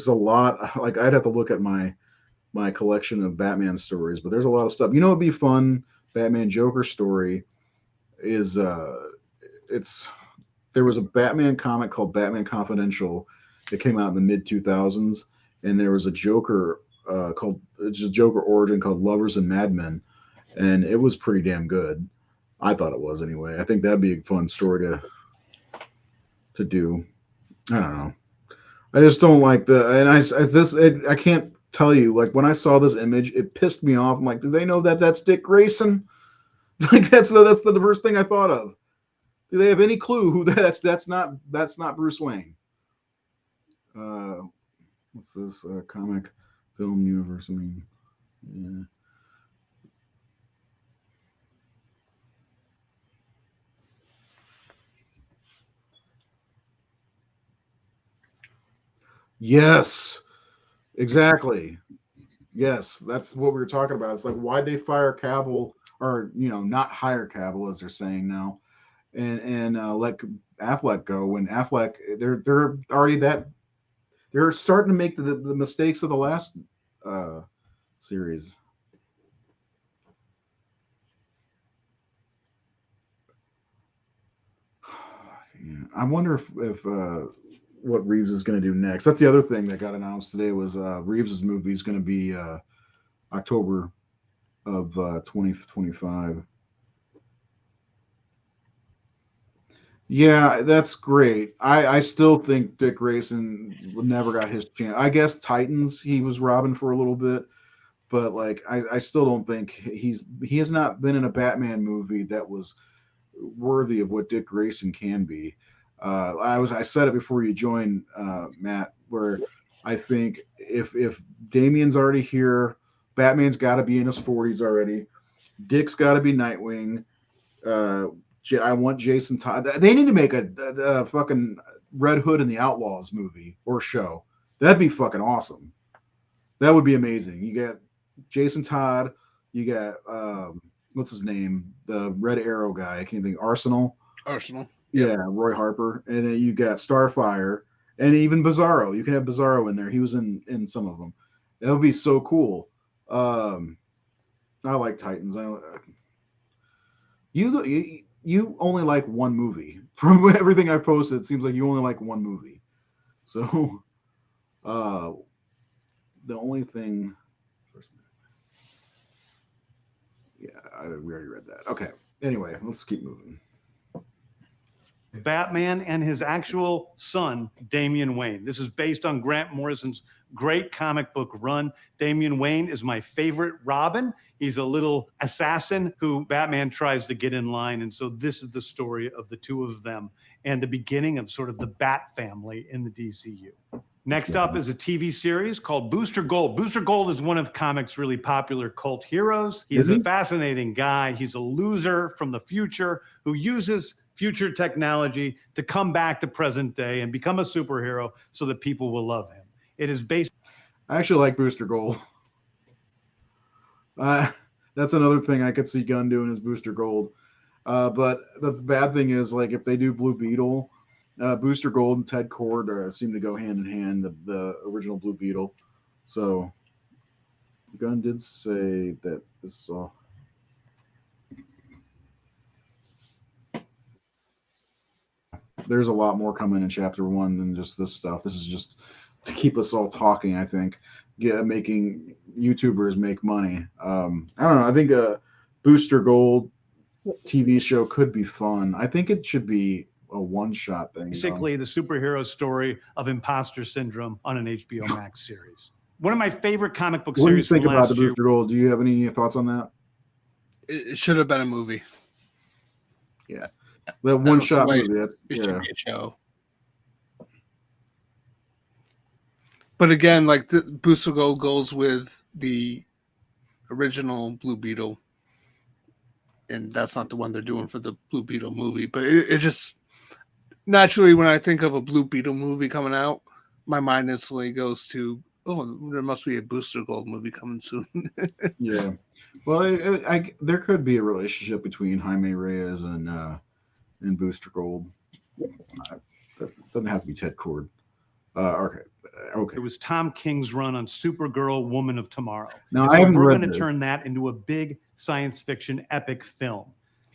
a lot. Like I'd have to look at my my collection of Batman stories, but there's a lot of stuff. You know, it'd be fun. Batman Joker story is it's there was a Batman comic called Batman Confidential that came out in the mid 2000s, and there was a Joker called it's just Joker origin called Lovers and Madmen, and it was pretty damn good. I thought it was anyway. I think that'd be a fun story to do. I don't know. I just don't like I can't tell you, like, when I saw this image, it pissed me off. I'm like, do they know that that's Dick Grayson? Like, that's the first thing I thought of. Do they have any clue who that's not Bruce Wayne? What's this comic film universe? I mean, yeah. Yes, exactly. Yes, that's what we were talking about. It's like, why'd they fire Cavill, or not hire Cavill as they're saying now, and let Affleck go when Affleck they're already they're starting to make the mistakes of the last series. Yeah, I wonder if what Reeves is going to do next. That's the other thing that got announced today was Reeves's movie is going to be October of 2025. Yeah, that's great. I still think Dick Grayson never got his chance. I guess Titans, he was Robin for a little bit, but like I still don't think he has not been in a Batman movie that was worthy of what Dick Grayson can be. I said it before you joined, Matt, where I think if Damien's already here, Batman's got to be in his 40s already. Dick's got to be Nightwing. Uh, I want Jason Todd. They need to make a fucking Red Hood and the Outlaws movie or show. That'd be fucking awesome. That would be amazing. You got Jason Todd. You got what's his name? The Red Arrow guy. I can't think. Arsenal. Yep. Yeah, Roy Harper. And then you got Starfire and even Bizarro. You can have Bizarro in there. He was in some of them. That would be so cool. I like Titans. You only like one movie. From everything I've posted, it seems like you only like one movie. So the only thing we already read that. Okay. Anyway, let's keep moving. Batman and his actual son, Damian Wayne. This is based on Grant Morrison's great comic book run. Damian Wayne is my favorite Robin. He's a little assassin who Batman tries to get in line. And so this is the story of the two of them and the beginning of sort of the Bat family in the DCU. Next up is a TV series called Booster Gold. Booster Gold is one of comics' really popular cult heroes. He is a fascinating guy. He's a loser from the future who uses future technology to come back to present day and become a superhero so that people will love him. It is based. I actually like Booster Gold. That's another thing I could see Gunn doing is Booster Gold. But the bad thing is, like, if they do Blue Beetle, Booster Gold and Ted Kord seem to go hand in hand, the original Blue Beetle. So Gunn did say that this is all. There's a lot more coming in chapter 1 than just this stuff. This is just to keep us all talking, I think. Making YouTubers make money. I don't know. I think a Booster Gold TV show could be fun. I think it should be a one-shot thing. Basically, the superhero story of imposter syndrome on an HBO Max series. One of my favorite comic book series. What do you think about the Booster Gold? Do you have any thoughts on that? It should have been a movie. Yeah. That one-shot movie. It should be a show. But again, like, the Booster Gold goes with the original Blue Beetle, and that's not the one they're doing for the Blue Beetle movie. But it just naturally, when I think of a Blue Beetle movie coming out, my mind instantly goes to, oh, there must be a Booster Gold movie coming soon. Yeah. Well, there could be a relationship between Jaime Reyes and Booster Gold. That doesn't have to be Ted Kord. Okay. Okay. It was Tom King's run on Supergirl, Woman of Tomorrow. Now, And I so haven't we're read going to this. turn that into a big science fiction epic film.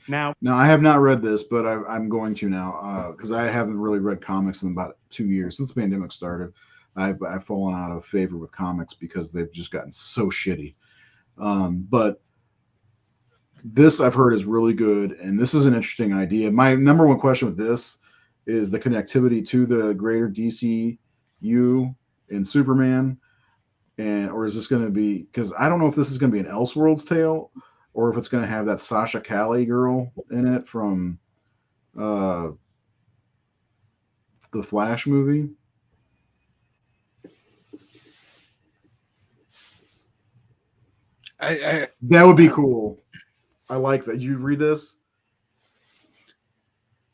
Now, I have not read this, but I'm going to now because I haven't really read comics in about 2 years since the pandemic started. I've fallen out of favor with comics because they've just gotten so shitty. But this I've heard is really good, and this is an interesting idea. My number one question with this is the connectivity to the greater DCU and Superman, or is this going to be, because I don't know if this is going to be an Elseworlds tale or if it's going to have that Sasha Calle girl in it from the Flash movie. That would be cool. I like that. Did you read this?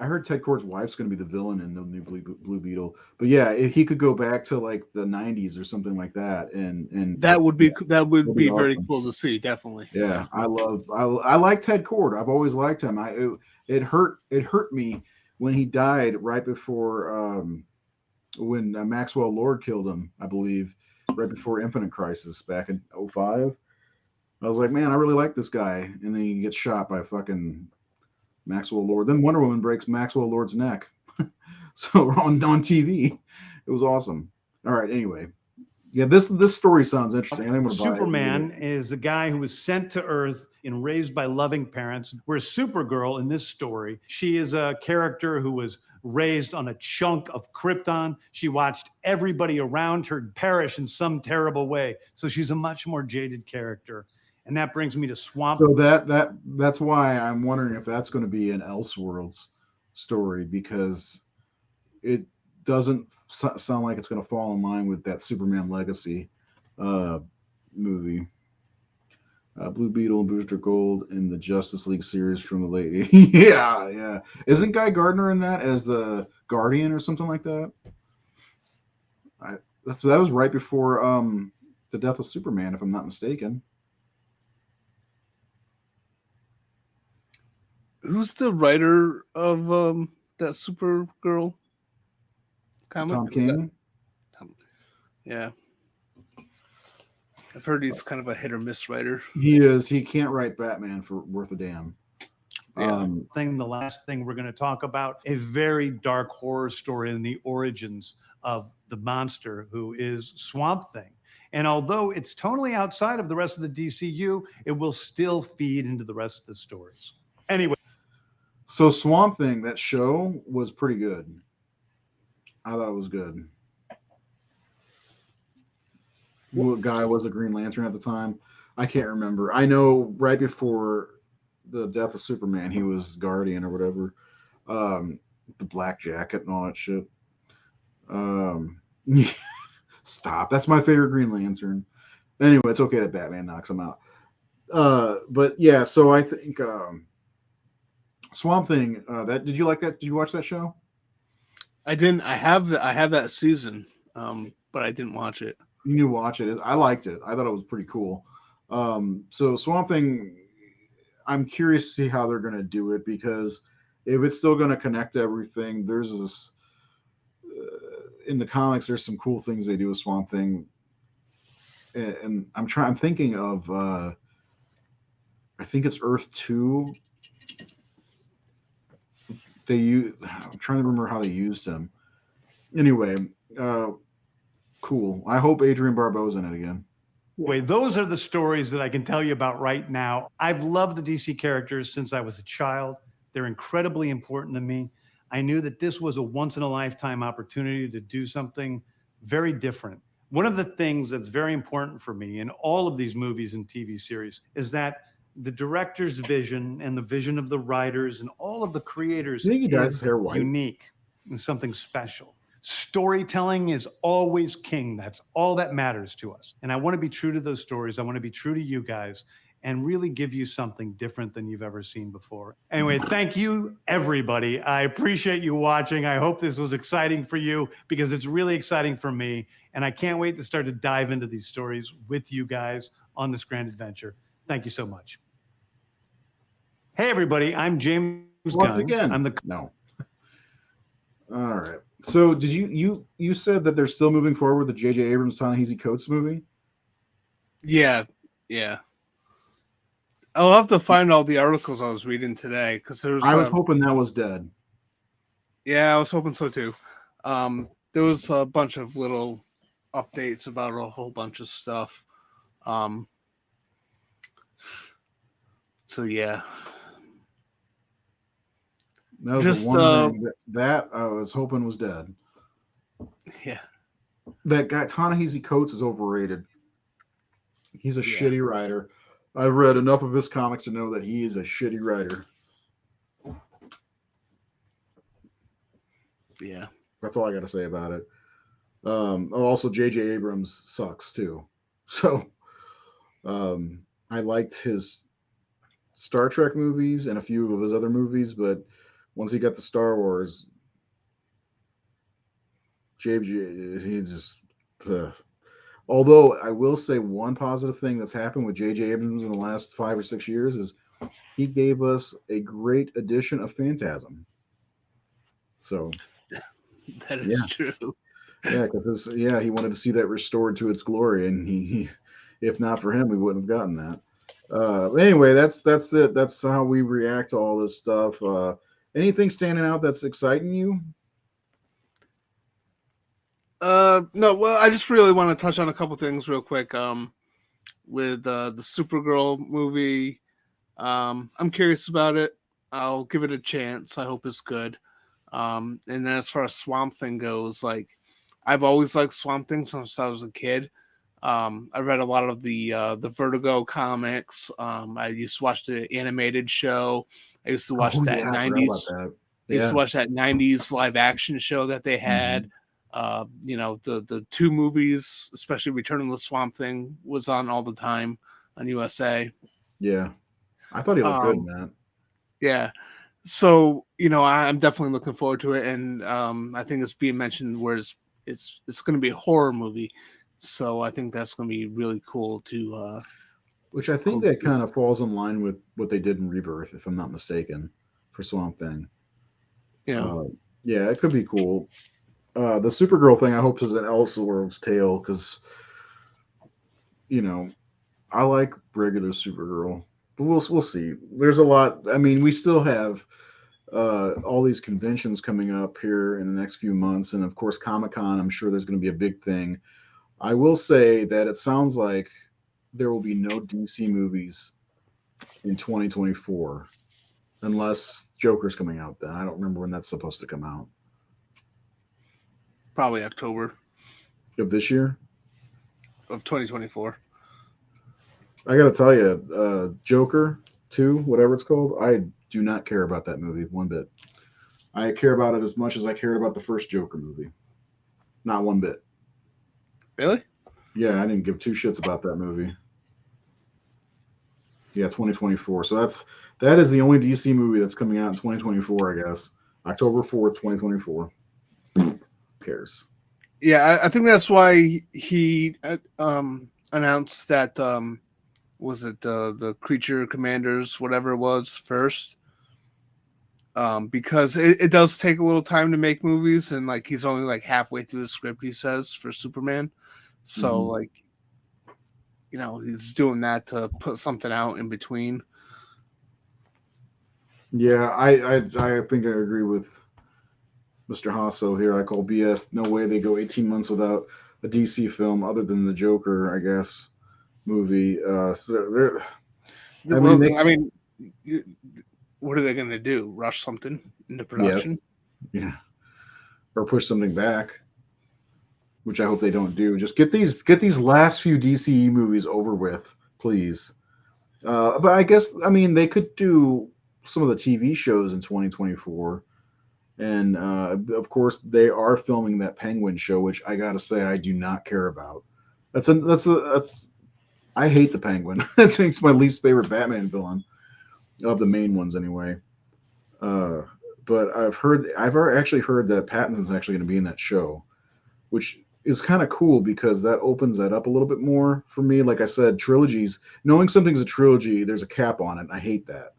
I heard Ted Kord's wife's going to be the villain in the new Blue Beetle. But yeah, if he could go back to like the 90s or something like that, and that would be be very awesome. cool to see. Definitely. Yeah, I like Ted Kord. I've always liked him. It hurt me when he died right before when Maxwell Lord killed him, I believe, right before Infinite Crisis back in 2005. I was like, man, I really like this guy, and then he gets shot by fucking Maxwell Lord. Then Wonder Woman breaks Maxwell Lord's neck. So on TV, it was awesome. All right, anyway, yeah, this story sounds interesting. I think I'm gonna buy it. Superman is a guy who was sent to Earth and raised by loving parents. Whereas Supergirl in this story, she is a character who was raised on a chunk of Krypton. She watched everybody around her perish in some terrible way. So she's a much more jaded character. And that brings me to Swamp. So that's why I'm wondering if that's going to be an Elseworlds story, because it doesn't sound like it's going to fall in line with that Superman Legacy movie. Blue Beetle and Booster Gold in the Justice League series from the late 80s. Yeah. Isn't Guy Gardner in that as the Guardian or something like that? That was right before the death of Superman, if I'm not mistaken. Who's the writer of that Supergirl comic? Tom King. Yeah. I've heard he's kind of a hit or miss writer. He is. He can't write Batman for worth a damn. Yeah. The last thing we're going to talk about, a very dark horror story in the origins of the monster who is Swamp Thing. And although it's totally outside of the rest of the DCU, it will still feed into the rest of the stories. Anyway. So Swamp Thing, that show was pretty good. I thought it was good. What guy was a Green Lantern at the time? I can't remember. I know right before the death of Superman, he was Guardian or whatever. The black jacket and all that shit. Stop. That's my favorite Green Lantern. Anyway, it's okay that Batman knocks him out. But yeah, so I think Swamp Thing. Did you like that? Did you watch that show? I didn't. I have that season, but I didn't watch it. You need to watch it. I liked it. I thought it was pretty cool. So Swamp Thing, I'm curious to see how they're going to do it, because if it's still going to connect everything, there's this in the comics. There's some cool things they do with Swamp Thing, and I'm thinking of I think it's Earth 2. I'm trying to remember how they used him. Anyway, cool. I hope Adrian Barbeau's in it again. Wait, those are the stories that I can tell you about right now. I've loved the DC characters since I was a child. They're incredibly important to me. I knew that this was a once-in-a-lifetime opportunity to do something very different. One of the things that's very important for me in all of these movies and TV series is that the director's vision and the vision of the writers and all of the creators is unique and something special. Storytelling is always king. That's all that matters to us. And I want to be true to those stories. I want to be true to you guys and really give you something different than you've ever seen before. Anyway, thank you, everybody. I appreciate you watching. I hope this was exciting for you, because it's really exciting for me. And I can't wait to start to dive into these stories with you guys on this grand adventure. Thank you so much. Hey, everybody. I'm James Gunn. Again. I'm the... No. All right. So did you said that they're still moving forward with the J.J. Abrams Ta-Nehisi Coates movie? Yeah, yeah. I'll have to find all the articles I was reading today because there's I was hoping that was dead. yeah, I was hoping so too. There was a bunch of little updates about a whole bunch of stuff. Um, so yeah, That was just the one thing that I was hoping was dead. yeah, That guy Ta-Nehisi Coates is overrated. He's a yeah, shitty writer. I've read enough of his comics to know that he is a shitty writer. yeah. That's all I got to say about it. Also, J.J. Abrams sucks too. So I liked his Star Trek movies and a few of his other movies, but once he got to Star Wars, JJ, he just. Ugh. Although I will say one positive thing that's happened with J.J. Abrams in the last 5 or 6 years is he gave us a great edition of Phantasm. So That is yeah, true. yeah, because he wanted to see that restored to its glory, and he if not for him, we wouldn't have gotten that. Anyway, that's it. That's how we react to all this stuff. Anything standing out that's exciting you? No, well, I just really want to touch on a couple things real quick. With the Supergirl movie, I'm curious about it. I'll give it a chance. I hope it's good. And then as far as Swamp Thing goes, like I've always liked Swamp Thing since I was a kid. I read a lot of the Vertigo comics. I used to watch the animated show. I used to watch Oh that yeah, I forgot about 90s. that. I used to Yeah. watch that 90s live action show that they had. Mhm. The two movies, especially Return of the Swamp Thing, was on all the time on USA. Yeah. I thought he looked good in Um, that. yeah. So, I'm definitely looking forward to it, and I think it's being mentioned where it's going to be a horror movie, so I think that's going to be really cool to Which I think cool to that see. kind of falls in line with what they did in Rebirth, if I'm not mistaken, for Swamp Thing. You know, Uh, yeah, it could be cool. The Supergirl thing, I hope, is an Elseworlds tale because I like regular Supergirl, but we'll see. There's a lot. I mean, we still have all these conventions coming up here in the next few months, and of course, Comic-Con. I'm sure there's going to be a big thing. I will say that it sounds like there will be no DC movies in 2024 unless Joker's coming out then. I don't remember when that's supposed to come out. probably October Of this year? of 2024. I got to tell you, Joker 2, whatever it's called, I do not care about that movie one bit. I care about it as much as I cared about the first Joker movie. Not one bit. Really? Yeah, I didn't give two shits about that movie. Yeah, 2024. So that is the only DC movie that's coming out in 2024, I guess. October 4th, 2024. Who cares? Yeah, I think that's why he announced that was it the Creature Commanders, whatever it was, first. Because it does take a little time to make movies, and like he's only like halfway through the script, he says, for Superman. So Mhm. like he's doing that to put something out in between. Yeah, I think I agree with Mr. Hasso here. I call BS. No way they go 18 months without a DC film other than the Joker, I guess, movie. I mean, Well, they, I mean, what are they going to do? Rush something into yeah, production? yeah, or push something back, which I hope they don't do. Just get these last few DCE movies over with, please. But I mean, they could do some of the TV shows in 2024. And of course, they are filming that Penguin show, which I gotta say I do not care about. That's I hate the Penguin. That's my least favorite Batman villain of the main ones, anyway. Uh, but actually heard that Pattinson's actually going to be in that show, which is kind of cool because that opens that up a little bit more for me. Like I said, trilogies, knowing something's a trilogy, there's a cap on it. And I hate that.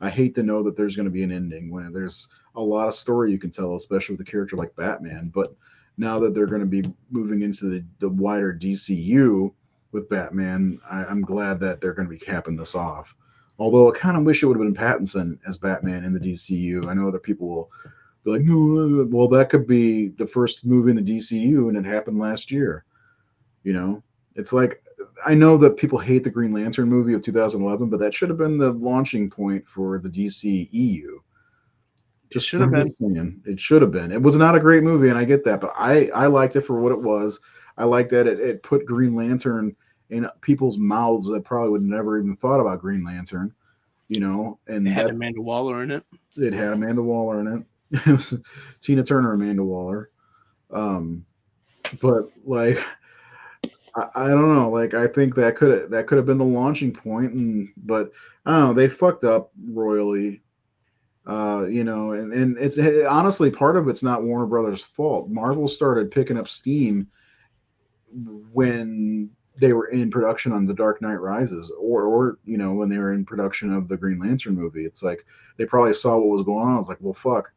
I hate to know that there's going to be an ending when there's a lot of story you can tell, especially with a character like Batman. But now that they're going to be moving into the wider DCU with Batman, I'm glad that they're going to be capping this off. Although I kind of wish it would have been Pattinson as Batman in the DCU. I know other people will be like, no, well, that could be the first movie in the DCU, and it happened last year. You know, it's like I know that people hate the Green Lantern movie of 2011, but that should have been the launching point for the DCEU. It should have been. Saying. It should have been. It was not a great movie, and I get that, but I liked it for what it was. I liked that it put Green Lantern in people's mouths that probably would never even thought about Green Lantern. You know, and It had Amanda Waller in it. It had Amanda Waller in it. It was Tina Turner, Amanda Waller. But like, I don't know. Like, I think that could have been the launching point, but I don't know. They fucked up royally. You know, and it's honestly part of it's not Warner Brothers' fault. Marvel started picking up steam when they were in production on The Dark Knight Rises, or you know, when they were in production of the Green Lantern movie. It's like they probably saw what was going on. It's like, well, fuck,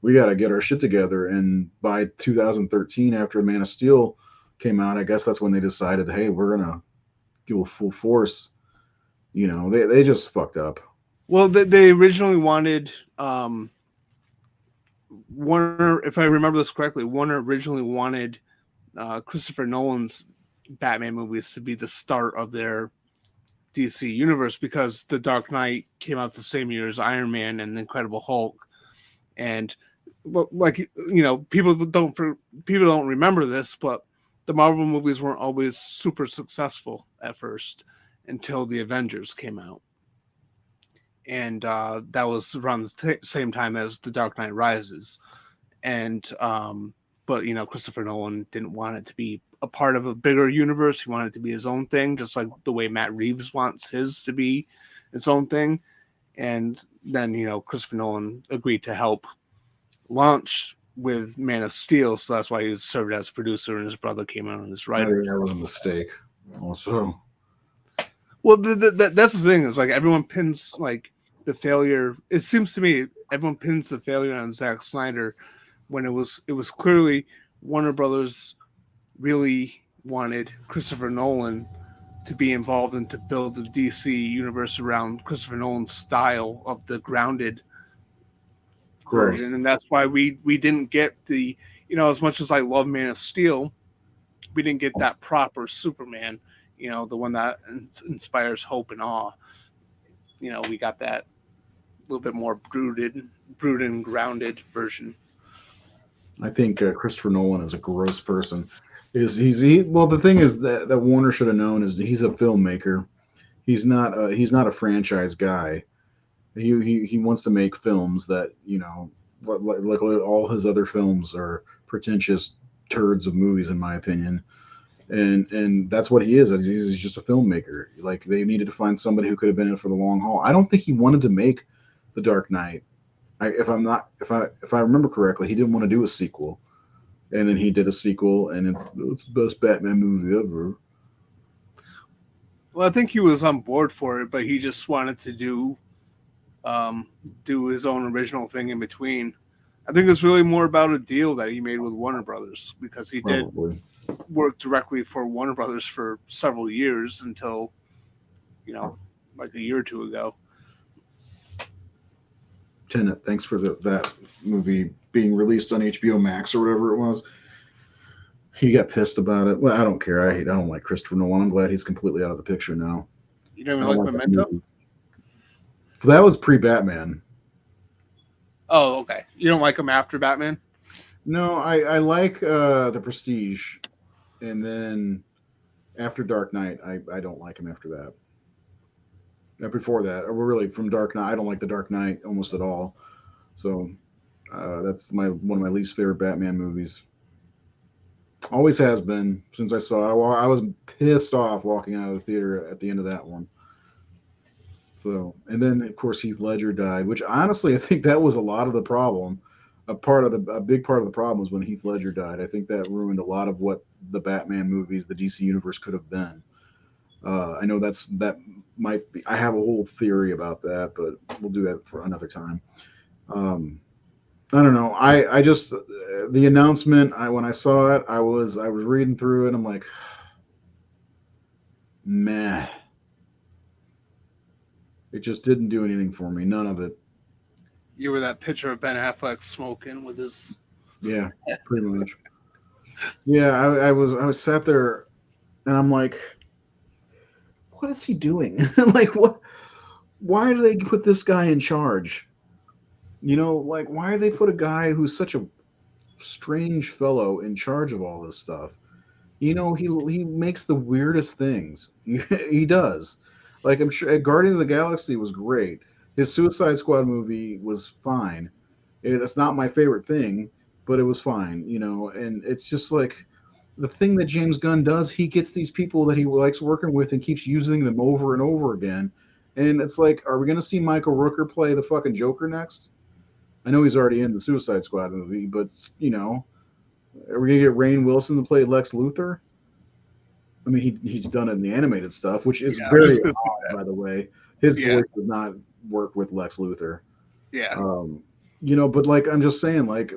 we got to get our shit together. And by 2013, after Man of Steel came out, I guess that's when they decided, hey, we're gonna do a full force. You know, they just fucked up. Well, they originally wanted Warner, if I remember this correctly, Warner originally wanted Christopher Nolan's Batman movies to be the start of their DC universe, because The Dark Knight came out the same year as Iron Man and The Incredible Hulk, and like, you know, people don't remember this, but the Marvel movies weren't always super successful at first until the Avengers came out, and that was around the same time as The Dark Knight Rises, and but you know, Christopher Nolan didn't want it to be a part of a bigger universe. He wanted it to be his own thing, just like the way Matt Reeves wants his to be its own thing. And then, you know, Christopher Nolan agreed to help launch with Man of Steel, so that's why he served as producer, and his brother came in as writer. That was a mistake. Also, well, that's the thing, is like everyone pins like the failure. It seems to me everyone pins the failure on Zack Snyder, when it was clearly Warner Brothers really wanted Christopher Nolan to be involved and to build the DC universe around Christopher Nolan's style of the grounded version. And that's why we didn't get the, you know, as much as I love Man of Steel, we didn't get that proper Superman, you know, the one that inspires hope and awe. You know, we got that a little bit more brooded and grounded version. I think Christopher Nolan is a gross person. Well, the thing is that Warner should have known is that he's a filmmaker. He's not a franchise guy. He wants to make films that, you know, like all his other films are pretentious turds of movies, in my opinion. And that's what he is. He's just a filmmaker. Like, they needed to find somebody who could have been in it for the long haul. I don't think he wanted to make The Dark Knight. If I remember correctly, he didn't want to do a sequel, and then he did a sequel, and it's the best Batman movie ever. Well, I think he was on board for it, but he just wanted to do his own original thing in between. I think it's really more about a deal that he made with Warner Brothers, because he Probably. did work directly for Warner Brothers for several years until, you know, like a year or two ago. Tenet, thanks for that movie being released on HBO Max or whatever it was. He got pissed about it. Well, I don't care. I don't like Christopher Nolan. I'm glad he's completely out of the picture now. You don't even like Memento? That was pre-Batman. Oh, okay. You don't like him after Batman? No, I like The Prestige, and then after Dark Knight, I don't like him after that. Before that, or really from Dark Knight, I don't like The Dark Knight almost at all. So that's one of my least favorite Batman movies. Always has been since I saw it. I was pissed off walking out of the theater at the end of that one. So, and then of course Heath Ledger died, which honestly I think that was a lot of the problem. A big part of the problem was when Heath Ledger died. I think that ruined a lot of what the Batman movies, the DC universe could have been. I know that might be. I have a whole theory about that, but we'll do that for another time. Um, I don't know. I just the announcement. When I saw it, I was reading through it. I'm like, meh. It just didn't do anything for me. None of it. You were that picture of Ben Affleck smoking with his. Yeah, pretty much. Yeah, I was sat there and I'm like, what is he doing? Like what? Why do they put this guy in charge? Like why do they put a guy who's such a strange fellow in charge of all this stuff? He makes the weirdest things. He does. Like I'm sure Guardian of the Galaxy was great. His Suicide Squad movie was fine. That's not my favorite thing, but it was fine. And it's just like the thing that James Gunn does. He gets these people that he likes working with and keeps using them over and over again. And it's like, are we going to see Michael Rooker play the fucking Joker next? I know he's already in the Suicide Squad movie, but are we gonna get Rainn Wilson to play Lex Luthor? I mean, he's done it in the animated stuff, which is Yeah, I very was gonna odd, say by the way. His Yeah. voice does not work with Lex Luthor. Yeah. But like I'm just saying, like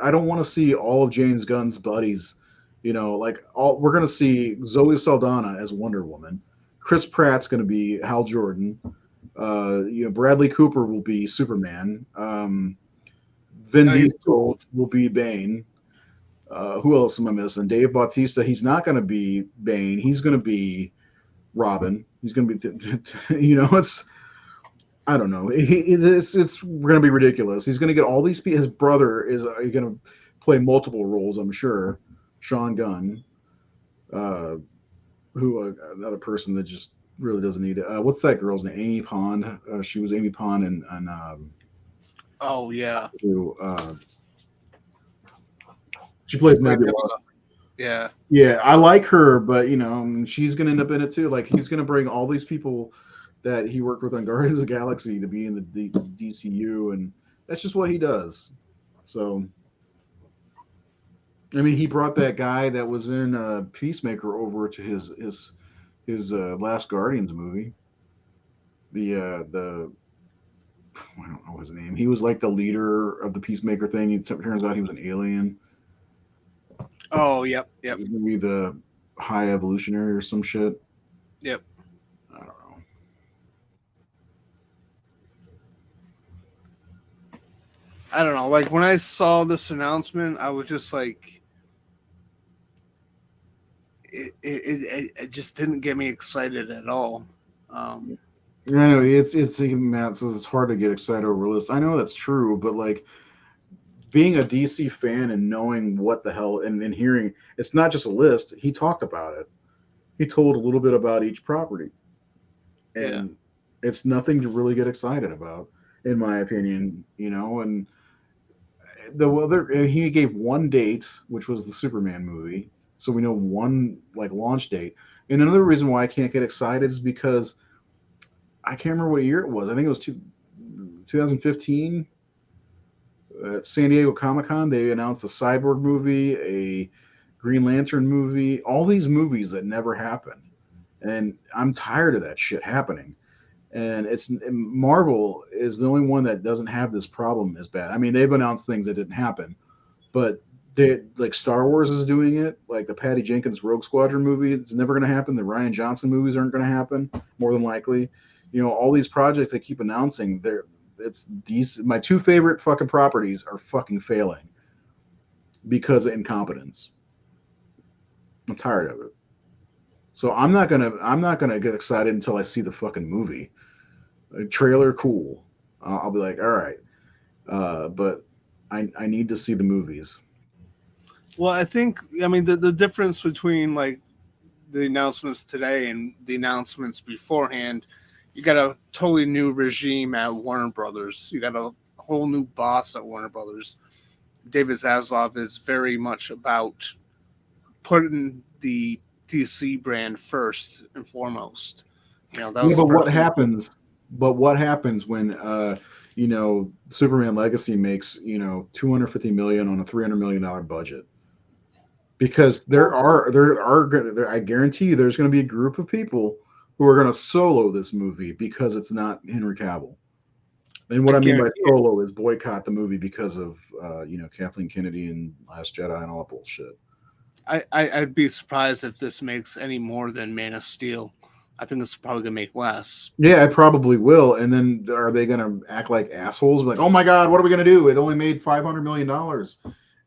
I don't want to see all of James Gunn's buddies. Like we're gonna see Zoe Saldana as Wonder Woman. Chris Pratt's gonna be Hal Jordan. Bradley Cooper will be Superman. Vin No, he's too Diesel old. will be Bane. Who else am I missing? Dave Bautista. He's not going to be Bane. He's going to be Robin. He's going to be, it's. I don't know. It's going to be ridiculous. He's going to get all these people. His brother is going to play multiple roles. I'm sure. Sean Gunn, who another person that just really doesn't need it. What's that girl's name? Amy Pond. She was Amy Pond and Oh yeah. She plays Nebula. Yeah. Yeah, I like her, but she's gonna end up in it too. Like he's gonna bring all these people that he worked with on Guardians of the Galaxy to be in the DCU, and that's just what he does. So, I mean, he brought that guy that was in Peacemaker over to his last Guardians movie. The I don't know his name. He was like the leader of the Peacemaker thing. It turns out he was an alien. Oh, yep. Maybe the High Evolutionary or some shit. Yep. I don't know. I don't know. Like when I saw this announcement, I was just like, it just didn't get me excited at all. I know it's even Matt says it's hard to get excited over this. I know that's true, but like being a DC fan and knowing what the hell and hearing it's not just a list. He talked about it. He told a little bit about each property, and it's nothing to really get excited about, in my opinion. And the other he gave one date, which was the Superman movie, so we know one like launch date. And another reason why I can't get excited is because I can't remember what year it was. I think it was 2015 at San Diego Comic-Con. They announced a Cyborg movie, a Green Lantern movie, all these movies that never happened. And I'm tired of that shit happening. And Marvel is the only one that doesn't have this problem as bad. I mean, they've announced things that didn't happen, but they like Star Wars is doing it. Like the Patty Jenkins Rogue Squadron movie, it's never going to happen. The Rian Johnson movies aren't going to happen, more than likely. All these projects they keep announcing, it's these my two favorite fucking properties are fucking failing because of incompetence. I'm tired of it. So I'm not gonna get excited until I see the fucking movie. A trailer, cool. I'll be like, all right, but I need to see the movies. Well, I mean, the difference between like the announcements today and the announcements beforehand, you got a totally new regime at Warner Brothers. You got a whole new boss at Warner Brothers. David Zaslav is very much about putting the DC brand first and foremost. That was but what thing. happens? But what happens when Superman Legacy makes $250 million on a $300 million budget? because I guarantee you there's going to be a group of people who are going to solo this movie because it's not Henry Cavill. And what I mean by guarantee it. solo is boycott the movie because of Kathleen Kennedy and Last Jedi and all that bullshit. I'd be surprised if this makes any more than Man of Steel. I think it's probably gonna make less. Yeah, it probably will. And then are they going to act like assholes? Like, oh my God, what are we going to do? It only made $500 million.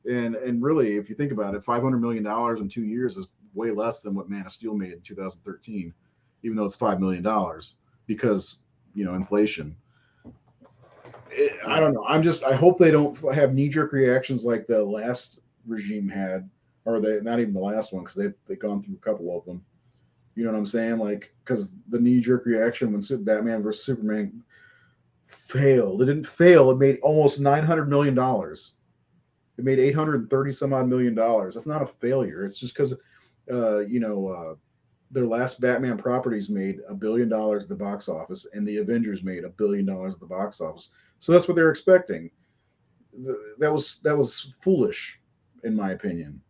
And really, if you think about it, $500 million in 2 years is way less than what Man of Steel made in 2013, even though it's $5 million because, inflation. I don't know. I hope they don't have knee-jerk reactions like the last regime had, or not even the last one, because they've gone through a couple of them. You know what I'm saying? Like, because the knee-jerk reaction when Batman versus Superman failed. It didn't fail. It made almost $900 million. It made 830 some odd million dollars. That's not a failure. It's just because, their last Batman properties made $1 billion at the box office, and the Avengers made $1 billion at the box office. So that's what they're expecting. That was foolish, in my opinion.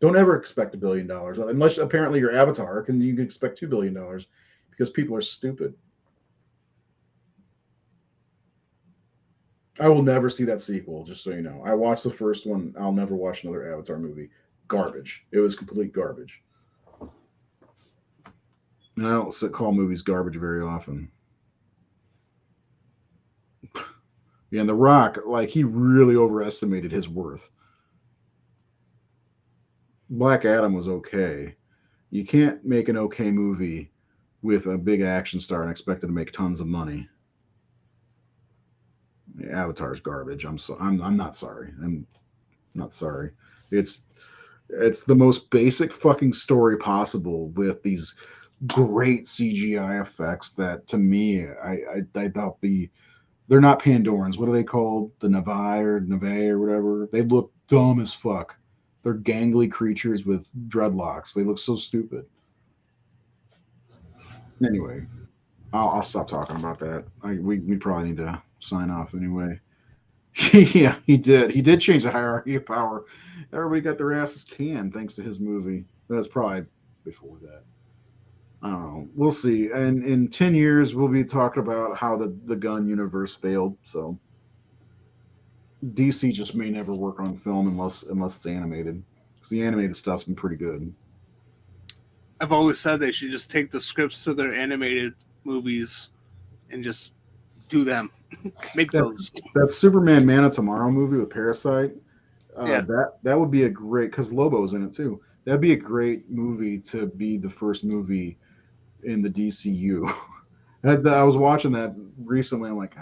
Don't ever expect $1 billion unless apparently your Avatar you can expect $2 billion because people are stupid. I will never see that sequel, just so you know. I watched the first one. I'll never watch another Avatar movie. Garbage. It was complete garbage. And I don't call movies garbage very often. Yeah, and The Rock, like, he really overestimated his worth. Black Adam was okay. You can't make an okay movie with a big action star and expect it to make tons of money. Avatar's garbage. I'm not sorry. I'm not sorry. It's the most basic fucking story possible with these great CGI effects that, to me, I thought they're not Pandorans. What are they called? The Na'vi or whatever. They look dumb as fuck. They're gangly creatures with dreadlocks. They look so stupid. Anyway, I'll stop talking about that. We probably need to sign off anyway. Yeah, he did. He did change the hierarchy of power. Everybody got their asses canned thanks to his movie. That's probably before that. I don't know. We'll see. And in 10 years, we'll be talking about how the Gunn universe failed. So DC just may never work on film unless it's animated. Because the animated stuff's been pretty good. I've always said they should just take the scripts to their animated movies and just do them. Make those. That Superman Man of Tomorrow movie with Parasite, Yeah. that would be a great, because Lobo's in it too. That'd be a great movie to be the first movie in the DCU. I was watching that recently. I'm like,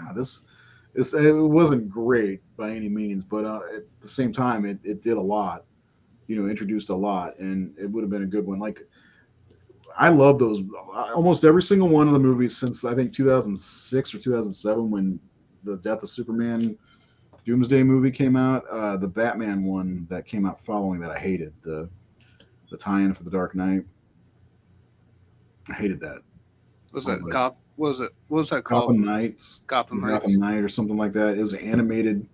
it wasn't great by any means, but at the same time, it did a lot. Introduced a lot, and it would have been a good one. Like, I love those. Almost every single one of the movies since I think 2006 or 2007, when the Death of Superman Doomsday movie came out. The Batman one that came out following that, I hated the tie-in for the Dark Knight. I hated that. What was that called? Gotham Knights. Gotham Knight or something like that. It was animated.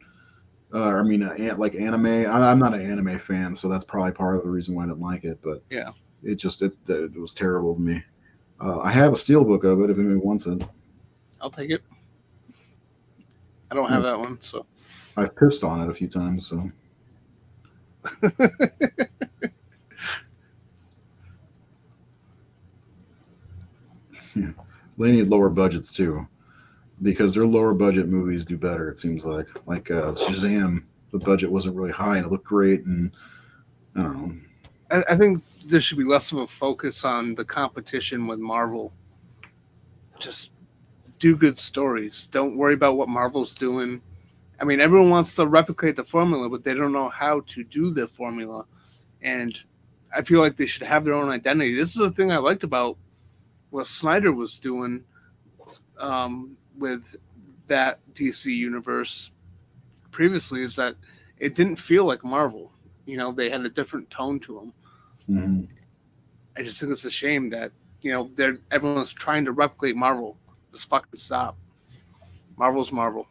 Like anime. I'm not an anime fan, so that's probably part of the reason why I didn't like it. But yeah, it was terrible to me. I have a steelbook of it if anybody wants it. I'll take it. I don't have that one, so I've pissed on it a few times. So. Yeah. They need lower budgets too, because their lower budget movies do better. It seems like Shazam, the budget wasn't really high and it looked great, and I don't know. I think there should be less of a focus on the competition with Marvel. Just do good stories. Don't worry about what Marvel's doing. I mean, everyone wants to replicate the formula, but they don't know how to do the formula. And I feel like they should have their own identity. This is the thing I liked about what Snyder was doing with that DC universe previously, is that it didn't feel like Marvel. They had a different tone to them. Mm-hmm. I just think it's a shame that, everyone's trying to replicate Marvel. Just fucking stop. Marvel's Marvel.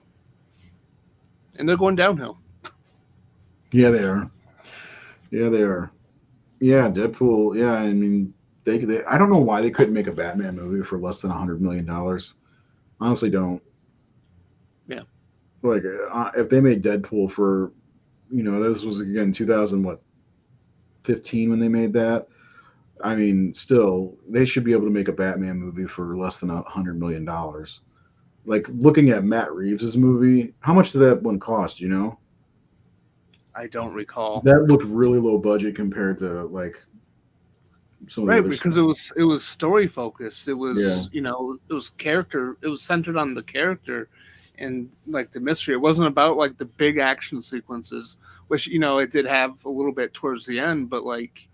And they're going downhill. Yeah, they are. Yeah, they are. Yeah, Deadpool. Yeah, I mean, they I don't know why they couldn't make a Batman movie for less than $100 million. Honestly, don't. Yeah. Like, if they made Deadpool for, this was again 2000 what 15 when they made that. I mean, still, they should be able to make a Batman movie for less than $100 million. Like looking at Matt Reeves's movie, how much did that one cost? I don't recall. That looked really low budget compared to like some of the Right, other because stuff. it was story focused. It Yeah, was, it was character. It was centered on the character and like the mystery. It wasn't about like the big action sequences, which it did have a little bit towards the end, but like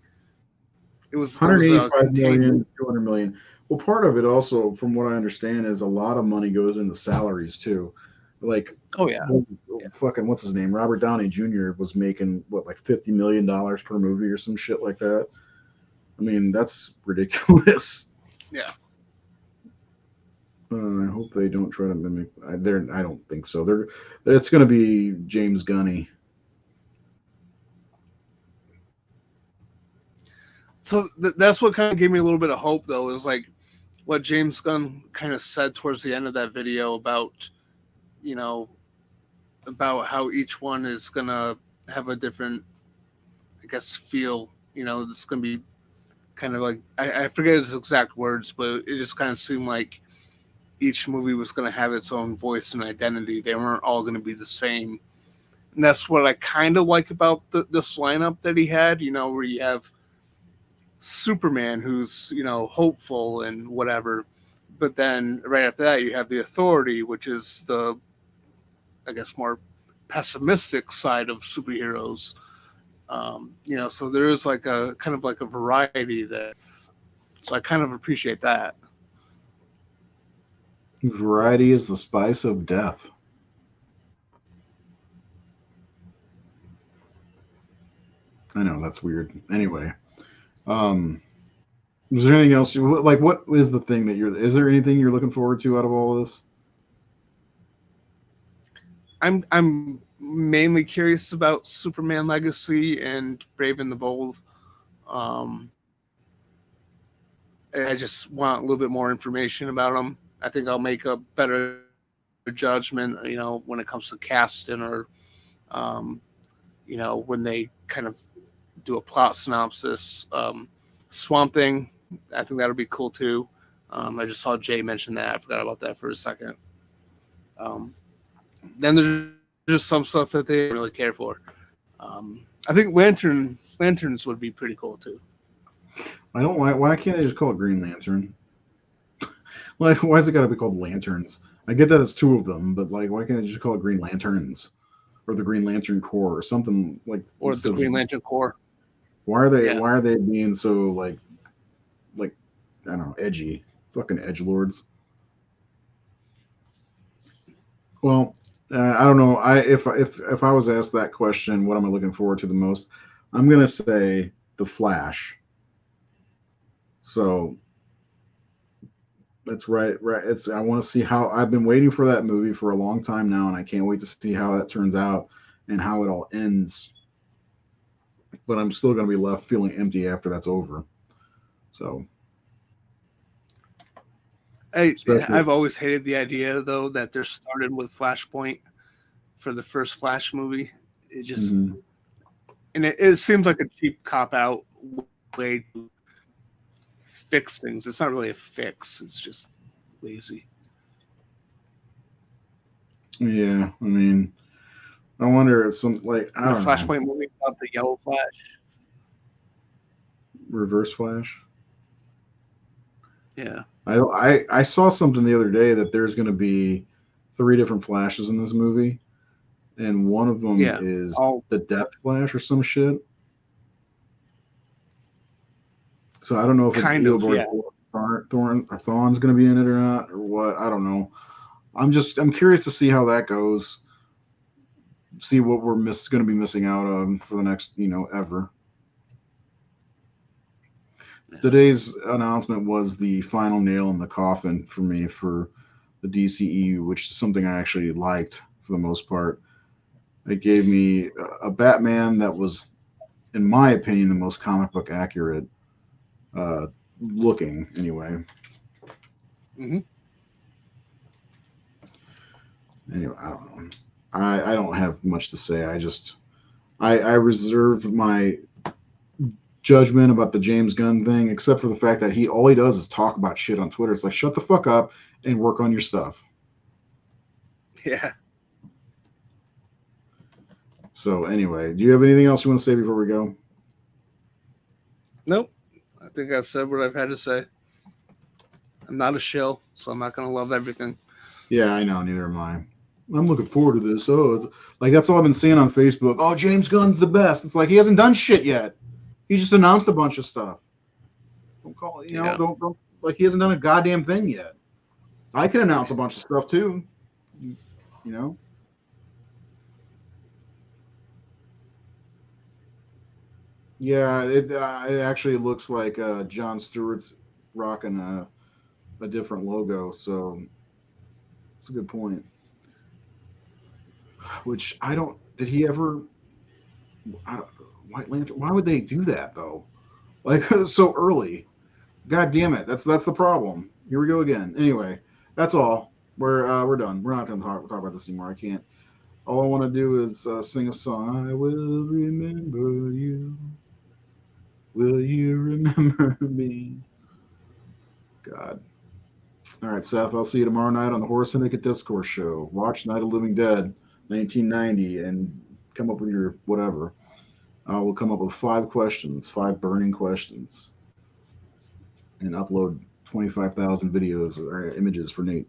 it was a 185 contained. million, 200 million. Well, part of it also, from what I understand, is a lot of money goes into salaries too. Like, Oh yeah, yeah. fucking what's his name? Robert Downey Jr. was making what, like $50 million per movie or some shit like that. I mean, that's ridiculous. Yeah. I hope they don't try to mimic. I don't think so. It's going to be James Gunny. So that's what kind of gave me a little bit of hope, though, is like what James Gunn kind of said towards the end of that video you know, about how each one is gonna have a different, I guess, feel. It's gonna be kind of like I forget his exact words, but it just kind of seemed like each movie was gonna have its own voice and identity. They weren't all gonna be the same, and that's what I kind of like about this lineup that he had. Where you have Superman, who's hopeful and whatever, but then right after that you have the Authority, which is the, I guess, more pessimistic side of superheroes. So there is like a kind of like a variety there. So I kind of appreciate that. Variety is the spice of death. I know that's weird. Anyway, um, is there anything else? Like, what is the thing that you're? Is there anything you're looking forward to out of all of this? I'm mainly curious about Superman Legacy and Brave and the Bold. Um, I just want a little bit more information about them. I think I'll make a better judgment, when it comes to casting or, um, when they kind of do a plot synopsis. Swamp Thing, I think that'll be cool too. I just saw Jay mention that. I forgot about that for a second. Um, then there's just some stuff that they don't really care for. I think lanterns would be pretty cool too. I don't. Why can't they just call it Green Lantern? Like, why is it got to be called Lanterns? I get that it's two of them, but like, why can't they just call it Green Lanterns or the Green Lantern Corps or something like? Or the Green Lantern Corps. Why are they? Yeah. Why are they being so like I don't know, edgy? Fucking edge lords. Well, I don't know. If I was asked that question, what am I looking forward to the most? I'm gonna say the Flash. So that's right. Right. I want to see how. I've been waiting for that movie for a long time now, and I can't wait to see how that turns out and how it all ends. But I'm still gonna be left feeling empty after that's over. So especially. I've always hated the idea though that they're starting with Flashpoint for the first Flash movie. It just Mhm. and it seems like a cheap cop out way to fix things. It's not really a fix. It's just lazy. Yeah, I mean, I wonder if some like I And the don't know, Flashpoint movie about the Yellow Flash. Reverse Flash. Yeah. I saw something the other day that there's going to be three different Flashes in this movie, and one of them Yeah. is All the Death Flash or some shit. So I don't know if it's kind of, Eobard yeah. Thawne's going to be in it or not, or what. I don't know. I'm curious to see how that goes. See what we're going to be missing out on for the next ever. Today's announcement was the final nail in the coffin for me for the DCEU, which is something I actually liked for the most part. It gave me a Batman that was in my opinion, the most comic book accurate looking anyway. Mm-hmm. Anyway, I don't know. I don't have much to say. I reserve my judgment about the James Gunn thing, except for the fact that all he does is talk about shit on Twitter. It's like, shut the fuck up and work on your stuff. Yeah. So anyway, do you have anything else you want to say before we go? Nope. I think I've said what I've had to say. I'm not a shill, so I'm not going to love everything. Yeah, I know. Neither am I. I'm looking forward to this. Oh, like that's all I've been seeing on Facebook. Oh, James Gunn's the best. It's like he hasn't done shit yet. He just announced a bunch of stuff. Don't call it, Yeah. don't like he hasn't done a goddamn thing yet. I can announce a bunch of stuff too. You know. Yeah, it actually looks like Jon Stewart's rocking a different logo, so it's a good point. Which I don't. Did he ever? White Lantern. Why would they do that though? Like so early. God damn it. That's the problem. Here we go again. Anyway, that's all. We're done. We're not going to talk about this anymore. I can't. All I want to do is sing a song. I will remember you. Will you remember me? God. All right, Seth. I'll see you tomorrow night on the Horror Syndicate Discourse Show. Watch Night of the Living Dead, 1990, and come up with your whatever. We'll come up with 5 questions, 5 burning questions, and upload 25,000 videos or images for Nate.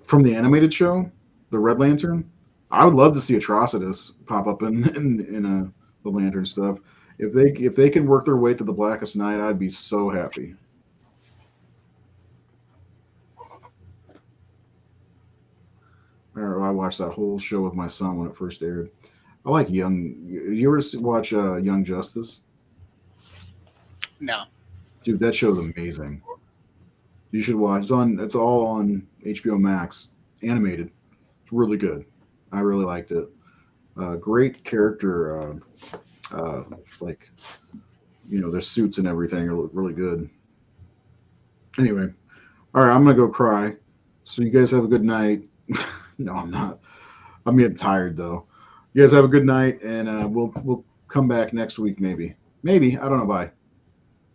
From the animated show, the Red Lantern. I would love to see Atrocitus pop up in the Lantern stuff. If they can work their way to the Blackest Night, I'd be so happy. I watched that whole show with my son when it first aired. I like You ever watch Young Justice? No. Dude, that show's amazing. You should watch. It's all on HBO Max, animated. It's really good. I really liked it. Great character. Like, their suits and everything are really good. Anyway, all right, I'm gonna go cry. So you guys have a good night. No, I'm not. I'm getting tired though. You guys have a good night, and we'll come back next week maybe. Maybe I don't know. Bye.